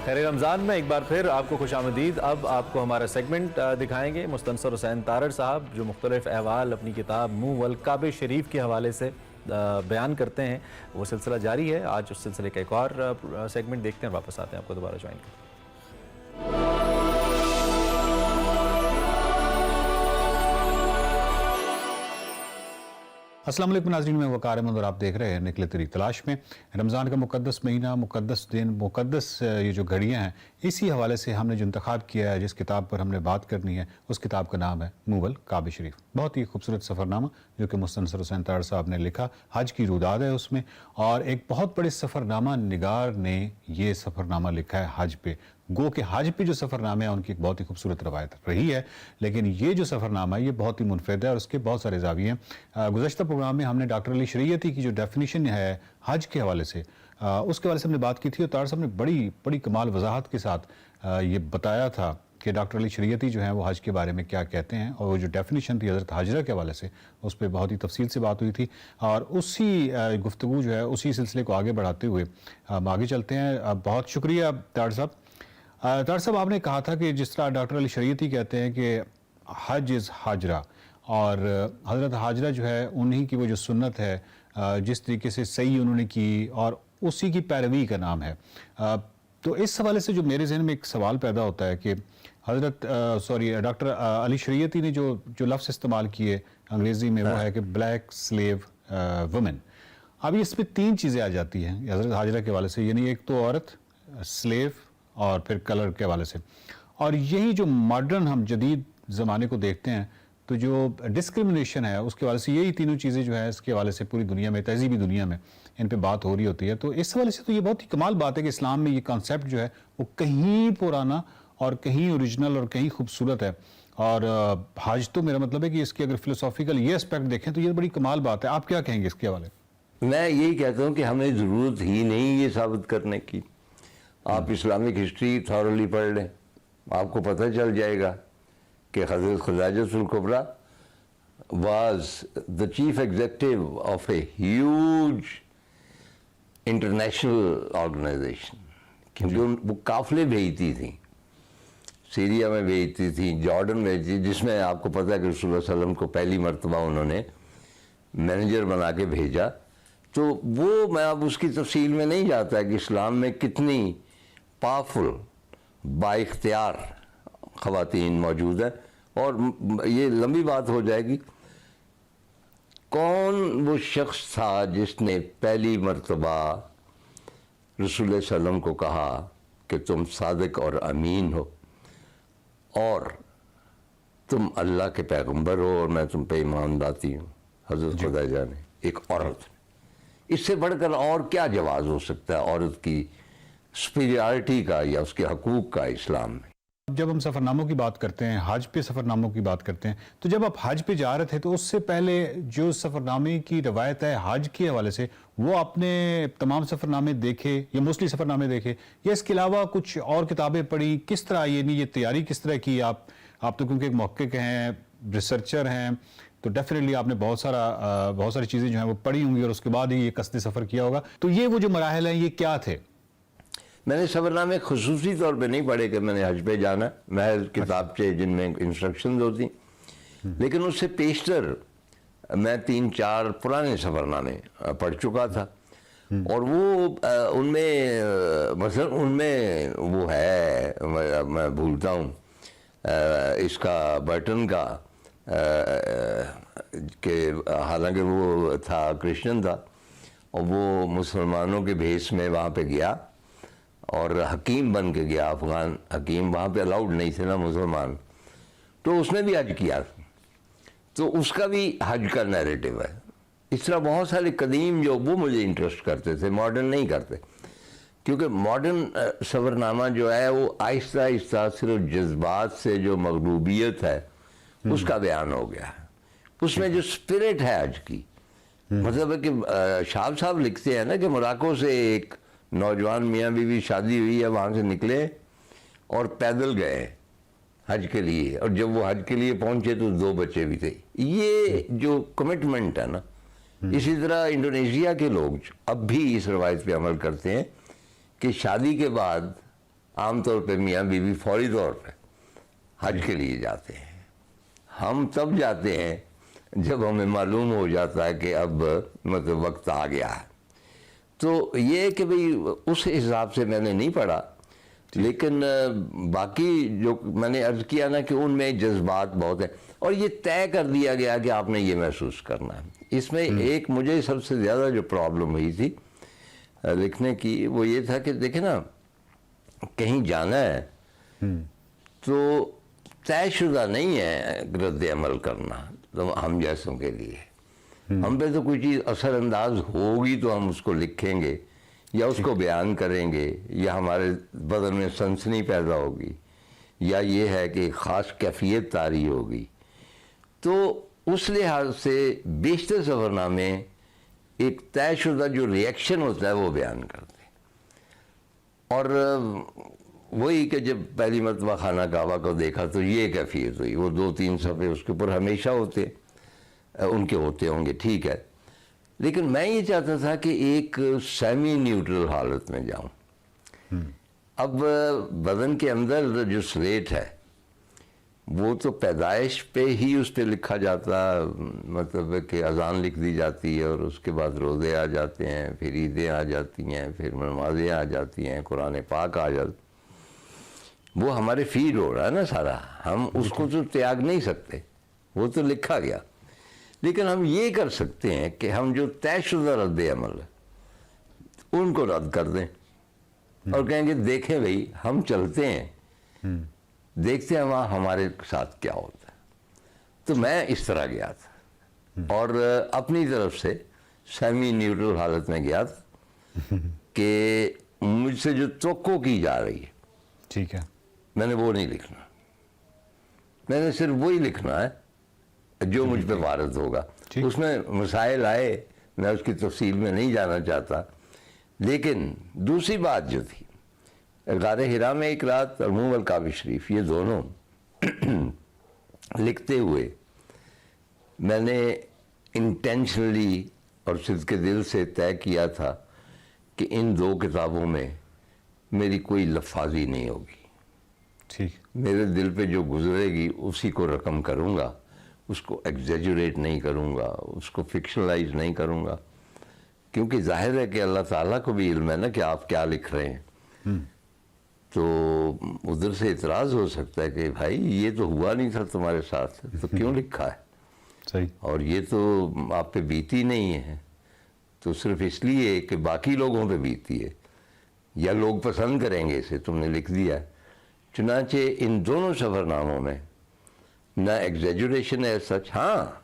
खैर रमज़ान में एक बार फिर आपको खुशामदीद। अब आपको हमारा सेगमेंट दिखाएंगे मुस्तनसर हुसैन तारड़ साहब, जो मुख्तलिफ अहवाल अपनी किताब मुँह वल काबे शरीफ के हवाले से बयान करते हैं। वो सिलसिला जारी है। आज उस सिलसिले का एक और सेगमेंट देखते हैं, वापस आते हैं, आपको दोबारा ज्वाइन करते हैं। अस्सलाम वालेकुम नाज़रीन, मैं वक़ार अहमद और आप देख रहे हैं निकले तेरी तलाश में। रमज़ान का मुक़द्दस महीना, मुक़द्दस दिन, मुक़द्दस ये जो घड़ियाँ हैं, इसी हवाले से हमने जो इंतखाब किया है, जिस किताब पर हमने बात करनी है, उस किताब का नाम है मुँह वल काबे शरीफ। बहुत ही खूबसूरत सफ़रनामा जो कि मुस्तनसर हुसैन तारड़ साहब ने लिखा। हज की रुदाद है उसमें, और एक बहुत बड़े सफ़रनामा निगार ने ये सफ़रनामा लिखा है हज पे। गो के हज पे जो सफ़रनामे हैं उनकी एक बहुत ही खूबसूरत रवायत रही है, लेकिन ये जो सफ़रनामा है ये बहुत ही मुनफरद है और उसके बहुत सारे ज़ाविये हैं। गुज़श्ता प्रोग्राम में हमने डॉक्टर अली शरीयती की जो डेफिनेशन है हज के हवाले से, उसके हवाले से हमने बात की थी, और तारड़ साहब ने बड़ी कमाल वजाहत के साथ ये बताया था कि डॉक्टर अली शरीयती जो हैं वो हज के बारे में क्या कहते हैं, और वो जो डेफिनेशन थी हज़रत हाजरा के हवाले से, उस पर बहुत ही तफसील से बात हुई थी। और उसी गुफ्तगू जो है, उसी सिलसिले को आगे बढ़ाते हुए हम आगे चलते हैं। बहुत शुक्रिया तारड़ साहब। तारड़ साहब, आपने कहा था कि जिस तरह डॉक्टर अली शरीयती कहते हैं कि हज इज़ हाजरा, और हज़रत हाजरा जो है उन्हीं की वो जो सुन्नत है, जिस तरीके से सही उन्होंने की, और उसी की पैरवी का नाम है। तो इस हवाले से जो मेरे जहन में एक सवाल पैदा होता है कि डॉक्टर अली शरीयती ने जो लफ्ज़ इस्तेमाल किए अंग्रेज़ी में, वो है कि ब्लैक स्लेव वुमेन। अब इस पर तीन चीज़ें आ जाती हैं हज़रत हाजरा के हवाले से, यानी एक तो औरत, स्लेव, और फिर कलर के हवाले से। और यही जो मॉडर्न हम जदीद ज़माने को देखते हैं, तो जो डिस्क्रिमिनेशन है उसके हवाले से यही तीनों चीज़ें जो है इसके हवाले से पूरी दुनिया में, तहज़ीबी दुनिया में इन पे बात हो रही होती है। तो इस हवाले से तो ये बहुत ही कमाल बात है कि इस्लाम में ये कॉन्सेप्ट जो है वो कहीं पुराना और कहीं ओरिजिनल और कहीं खूबसूरत है। और हज तो मेरा मतलब है कि इसकी अगर फिलोसॉफिकल ये एस्पेक्ट देखें तो ये बड़ी कमाल बात है। आप क्या कहेंगे इसके हवाले? मैं यही कहता हूँ कि हमें ज़रूरत ही नहीं ये साबित करने की। आप इस्लामिक हिस्ट्री थॉरली पढ़ लें, आपको पता चल जाएगा कि हज़रत ख़ुज़ाइजतुल कुबरा was the chief executive of a huge international organization, क्योंकि वो काफ़िले भेजती थी, सीरिया में भेजती थी, जॉर्डन भेजती, जिसमें आपको पता है कि रसूलुल्लाह सल्लल्लाहु अलैहि वसल्लम को पहली मरतबा उन्होंने मैनेजर बना के भेजा। तो वो मैं अब उसकी तफसील में नहीं जाता कि इस्लाम में कितनी पावरफुल बाइख्तियार ख़वातीन मौजूद है, और ये लंबी बात हो जाएगी। कौन वो शख्स था जिसने पहली मरतबा रसूल सल्लम को कहा कि तुम सादिक और अमीन हो, और तुम अल्लाह के पैगंबर हो, और मैं तुम पे ईमान लाती हूँ? हज़रत खुदैजा ने, एक औरत ने। इससे बढ़कर और क्या जवाज़ हो सकता है औरत की सुपीरियरिटी का या उसके हकूक़ का इस्लाम में? जब हम सफ़रनामों की बात करते हैं, हज पे सफ़रनामों की बात करते हैं, तो जब आप हज पे जा रहे थे तो उससे पहले जो सफ़रनामे की रवायत है हज के हवाले से, वो आपने तमाम सफ़रनामे देखे या मोस्टली सफ़रनामे देखे, या इसके अलावा कुछ और किताबें पढ़ी? किस तरह ये तैयारी किस तरह की? आप तो क्योंकि एक मौक़िक़ हैं, रिसर्चर हैं, तो डेफिनेटली आपने बहुत सारी चीज़ें जो हैं वो पढ़ी होंगी और उसके बाद ही ये कस्द सफ़र किया होगा। तो ये वो जो मराहल हैं ये क्या थे? मैंने सफ़रनामे खुसूसी तौर पे नहीं पढ़े कि मैंने हज पे जाना, महज किताबचे जिनमें इंस्ट्रक्शंस होती, लेकिन उससे पेशतर मैं 3-4 पुराने सफ़रनामे पढ़ चुका था, और वो उनमें मसलन उनमें वो है, मैं भूलता हूँ इसका बर्टन का, कि हालांकि वो था क्रिश्चियन था, और वो मुसलमानों के भेस में वहाँ पे गया और हकीम बन के गया, अफ़गान हकीम। वहाँ पे अलाउड नहीं थे ना मुसलमान, तो उसने भी हज किया, तो उसका भी हज का नैरेटिव है। इस तरह बहुत सारे कदीम जो वो मुझे इंटरेस्ट करते थे, मॉडर्न नहीं करते, क्योंकि मॉडर्न सफ़रनामा जो है वो आहिस्ता आहिस्ता सिर्फ जज्बात से जो मगलूबियत है उसका बयान हो गया है। उसमें जो स्पिरिट है हज की, मतलब है कि शाह साहब लिखते हैं ना कि मोरक्को से एक नौजवान मियाँ बीवी शादी हुई है, वहाँ से निकले और पैदल गए हज के लिए, और जब वो हज के लिए पहुंचे तो 2 बच्चे भी थे। ये जो कमिटमेंट है ना, इसी तरह इंडोनेशिया के लोग अब भी इस रवायत पे अमल करते हैं कि शादी के बाद आमतौर पे मियाँ बीवी फौरी तौर पे हज के लिए जाते हैं। हम तब जाते हैं जब हमें मालूम हो जाता है कि अब मतलब वक्त आ गया है। तो ये कि भाई उस हिसाब से मैंने नहीं पढ़ा, लेकिन बाकी जो मैंने अर्ज किया ना कि उनमें जज्बात बहुत है, और ये तय कर दिया गया कि आपने ये महसूस करना है। इसमें एक मुझे सबसे ज़्यादा जो प्रॉब्लम हुई थी लिखने की, वो ये था कि देखे ना, कहीं जाना है तो तयशुदा नहीं है रद्द अमल करना, तो हम जैसों के लिए हम पे तो कोई चीज़ असरअंदाज होगी तो हम उसको लिखेंगे या उसको बयान करेंगे, या हमारे बदन में सनसनी पैदा होगी, या ये है कि ख़ास कैफियत तारी होगी। तो उस लिहाज से बेशतर सफ़रनामे एक तयशुदा जो रिएक्शन होता है वो बयान करते हैं। और वही कि जब पहली मरतबा खाना काबा को देखा तो ये कैफियत हुई। वो 2-3 सफ़े उसके ऊपर हमेशा होते उनके होते होंगे, ठीक है, लेकिन मैं ये चाहता था कि एक सेमी न्यूट्रल हालत में जाऊं। अब बदन के अंदर जो स्लेट है वो तो पैदाइश पे ही उस पर लिखा जाता, मतलब कि अजान लिख दी जाती है और उसके बाद रोज़े आ जाते हैं, फिर ईदें आ जाती हैं, फिर नमाज़ें आ जाती हैं, कुरान पाक आ जाता, वो हमारे फीड हो रहा है ना सारा, हम उसको तो त्याग नहीं सकते, वो तो लिखा गया। लेकिन हम ये कर सकते हैं कि हम जो तयशुदा रद्द अमल है उनको रद्द कर दें और कहेंगे देखें भाई हम चलते हैं, देखते हैं वहाँ हमारे साथ क्या होता है। तो मैं इस तरह गया था और अपनी तरफ से सेमी न्यूट्रल हालत में गया था कि मुझसे जो तवक्को की जा रही है, ठीक है, मैंने वो नहीं लिखना, मैंने सिर्फ वही लिखना है जो मुझ पे वारद होगा। उसमें मसाइल आए, मैं उसकी तफसील में नहीं जाना चाहता। लेकिन दूसरी बात जो थी, गारे हिरा में एक रात और मुंह वल काबा शरीफ, ये दोनों लिखते हुए मैंने इंटेंशनली और सिद्क़े दिल से तय किया था कि इन 2 किताबों में मेरी कोई लफाजी नहीं होगी। ठीक, मेरे दिल पे जो गुजरेगी उसी को रकम करूँगा, उसको एग्जेजुरेट नहीं करूँगा, उसको फिक्शनलाइज नहीं करूँगा, क्योंकि जाहिर है कि अल्लाह ताला को भी इल्म है ना कि आप क्या लिख रहे हैं। तो उधर से इतराज़ हो सकता है कि भाई ये तो हुआ नहीं था तुम्हारे साथ, तो क्यों लिखा है, सही, और ये तो आप पे बीती नहीं है, तो सिर्फ इसलिए कि बाकी लोगों पे बीती है या लोग पसंद करेंगे इसे, तुमने लिख दिया है। चुनांचे इन दोनों सफ़रनामों में ना एग्जेजुरेशन है सच, हाँ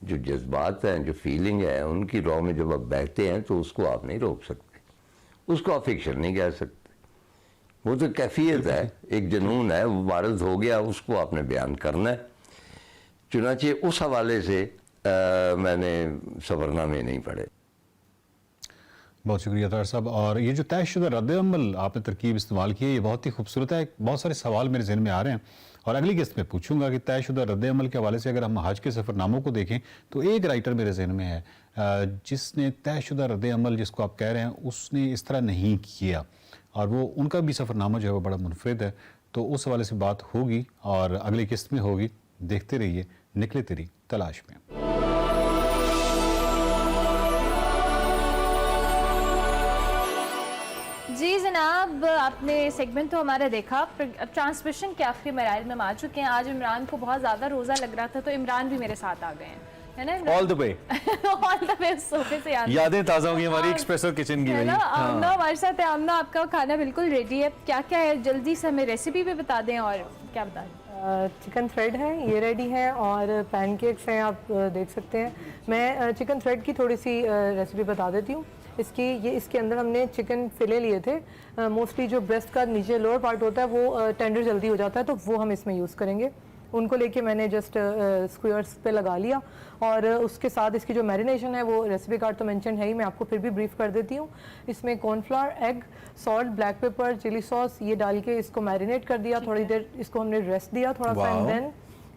जो जज्बात हैं, जो फीलिंग है, उनकी रॉ में जब आप बैठते हैं तो उसको आप नहीं रोक सकते, उसको आप फिक्शन नहीं कह सकते, वो तो कैफियत है, एक जुनून है, वो वारद हो गया, उसको आपने बयान करना है। चुनांचे उस हवाले से मैंने सफ़रनामे नहीं पढ़े। बहुत शुक्रिया तार साहब। और ये जो तयशुदा रद्द-ए-अमल आपने तरकीब इस्तेमाल की है, ये बहुत ही खूबसूरत है। बहुत सारे सवाल मेरे जहन में आ रहे हैं और अगली किस्त में पूछूंगा कि तयशुदा रद्द-ए-अमल के हवाले से अगर हम हज के सफ़रनामों को देखें तो एक राइटर मेरे जहन में है जिसने तयशुदा रद्द-ए-अमल जिसको आप कह रहे हैं उसने इस तरह नहीं किया, और वो उनका भी सफ़रनामा जो है वो बड़ा मुनफरिद है। तो उस हवाले से बात होगी और अगली किस्त में होगी। देखते रहिए निकले तेरी तलाश में। जी जनाब, आपने सेगमेंट तो हमारा देखा, अब ट्रांसमिशन के आखिरी मराइल में हम आ चुके हैं। आज इमरान को बहुत ज़्यादा रोज़ा लग रहा था तो इमरान भी मेरे साथ आ गए हैं, है ना? All the way all the way, सोफे से यादें ताज़ा होंगी हमारी एक्सप्रेसो किचन की। है ना? आमना हमारे साथ है। आमना, आपका खाना बिल्कुल रेडी है, क्या क्या है जल्दी से हमें रेसिपी भी बता दें और क्या बता दें। चिकन थ्रेड है, ये रेडी है, और पैनकेक्स हैं, आप देख सकते हैं। मैं चिकन थ्रेड की थोड़ी सी रेसिपी बता देती हूँ। इसके अंदर हमने चिकन फिले लिए थे। मोस्टली जो ब्रेस्ट का नीचे लोअर पार्ट होता है वो टेंडर जल्दी हो जाता है, तो वो हम इसमें यूज़ करेंगे। उनको लेके मैंने जस्ट स्क्वायर्स पे लगा लिया और उसके साथ इसकी जो मैरिनेशन है वो रेसिपी कार्ड तो मेंशन है ही, मैं आपको फिर भी ब्रीफ कर देती हूँ। इसमें cornflour, egg, salt, black pepper, chilli sauce ये डाल के इसको मैरिनेट कर दिया, थोड़ी देर इसको हमने रेस्ट दिया थोड़ा सा, एंड देन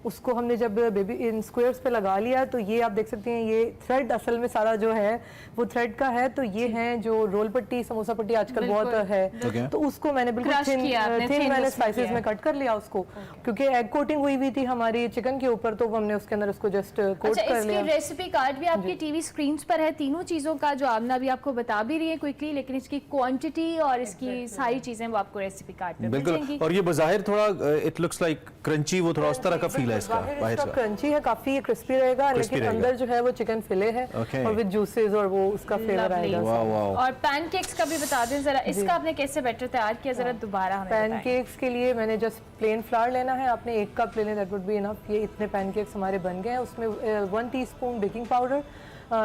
उसको हमने जब बेबी इन स्क्वायर्स पे लगा लिया तो ये आप देख सकते हैं ये थ्रेड असल में सारा जो है वो थ्रेड का है। तो ये है जो रोल पट्टी, समोसा पट्टी आजकल बहुत है, तो उसको मैंने बिल्कुल थिन मैंने स्लाइसेस में कट कर लिया उसको, क्योंकि एग कोटिंग हुई हुई थी हमारी चिकन के ऊपर, तो हमने उसके अंदर उसको जस्ट कोट कर लिया। रेसिपी कार्ड भी आपकी टीवी स्क्रीन पर है तीनों चीजों का, जो आमना भी आपको बता भी रही है क्विकली, लेकिन इसकी क्वांटिटी और इसकी सारी चीजें वो आपको रेसिपी कार्ड पे बिल्कुल। और ये बज़ाहिर थोड़ा इट लुक्स लाइक क्रंची, वो थोड़ा उस तरह का फील है इसका, बाहर का क्रंची है, काफी क्रिस्पी रहेगा, लेकिन अंदर जो है वो चिकन फिले है और विद जूसेस और वो उसका फ्लेवर आएगा। और पैनकेक्स का भी बता दें जरा, इसका आपने कैसे बैटर तैयार किया, जरा दोबारा हमें बताएं। पैनकेक्स के लिए मैंने जस्ट प्लेन फ्लावर लेना है, आपने 1 कप ले लें, दैट वुड बी इनफ। ये इतने पैनकेक्स हमारे बन गए हैं। उसमें 1 टीस्पून बेकिंग पाउडर,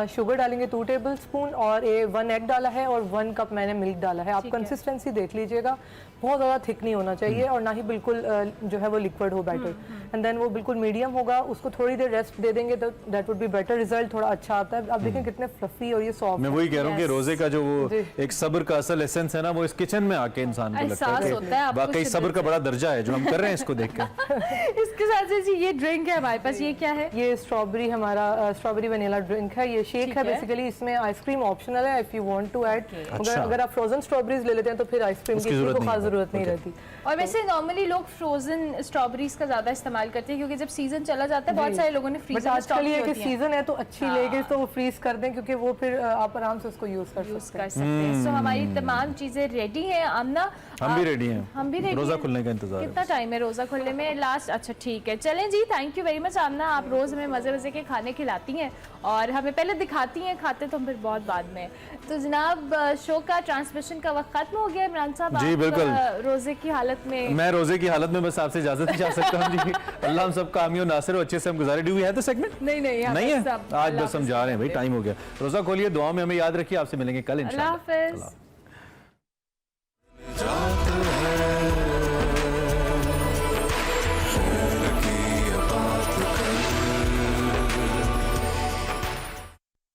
शुगर डालेंगे 2 टेबलस्पून और 1 एग डाला है और 1 कप मैंने मिल्क डाला है। आप कंसिस्टेंसी देख लीजिएगा, बहुत ज़्यादा थिक नहीं होना चाहिए और ना ही बिल्कुल जो है वो लिक्विड हो बैटर, एंड देन वो बिल्कुल मीडियम होगा। उसको थोड़ी देर रेस्ट दे देंगे तो that would be better, result थोड़ा अच्छा आता है। आप देखें कितने फ्लफी और ये सॉफ्ट। मैं वही कह रहा हूँ कि रोजे का जो वो एक सब्र का असल एसेंस है ना, वो इस किचन में आके इंसान को लगता है कि वाकई सब्र का बड़ा दर्जा है जो हम कर रहे हैं इसको देख कर। इसके साथ जी ये ड्रिंक है हमारे पास, ये क्या है? ये स्ट्रॉबेरी, हमारा स्ट्रॉबेरी वनीला ड्रिंक है। ये शेक है बेसिकली, इसमें आइसक्रीम ऑप्शनल है if you want to add. अगर आप फ्रोजन स्ट्रॉबेरीज ले लेते हैं तो फिर आइसक्रीम की खास जरूरत नहीं रहती। और वैसे नॉर्मली लोग फ्रोजन स्ट्रॉबेरीज का ज्यादा इस्तेमाल करते हैं, क्योंकि जब सीजन चला जाता है बहुत सारे लोगों ने फ्रीजर में स्टॉक की होती है। सीजन है तो अच्छी लेके तो वो फ्रीज कर दें, क्योंकि वो फिर आप आराम से उसको यूज कर सकते हैं। तो हमारी तमाम चीजें रेडी हैं। आमना, हम भी रेडी हैं, हम भी रेडी हैं। रोजा खुलने का इंतजार है। कितना टाइम है रोजा खुलने में? लास्ट, अच्छा ठीक है, चलें जी। थैंक यू वेरी मच आमना, आप रोज हमें मजे मजे के खाने खिलाती हैं और हमें पहले दिखाती हैं, खाते तो हम फिर बहुत बाद में। तो जनाब शो का ट्रांसमिशन का वक्त खत्म हो गया। इमरान साहब जी बिल्कुल, रोजे की हालत में, मैं रोजे की हालत में बस आपसे इजाजत नहीं चाह सकता हूं जी। अल्लाह हम सब कामी और नासिर और अच्छे से हम गुजारे। Do we have the segment? नहीं नहीं है, आज बस हम जा रहे हैं भाई, टाइम हो गया। रोजा खोलिए, दुआ में हमें याद रखिए। आपसे मिलेंगे कल इंशाल्लाह। अल्लाह हाफिज।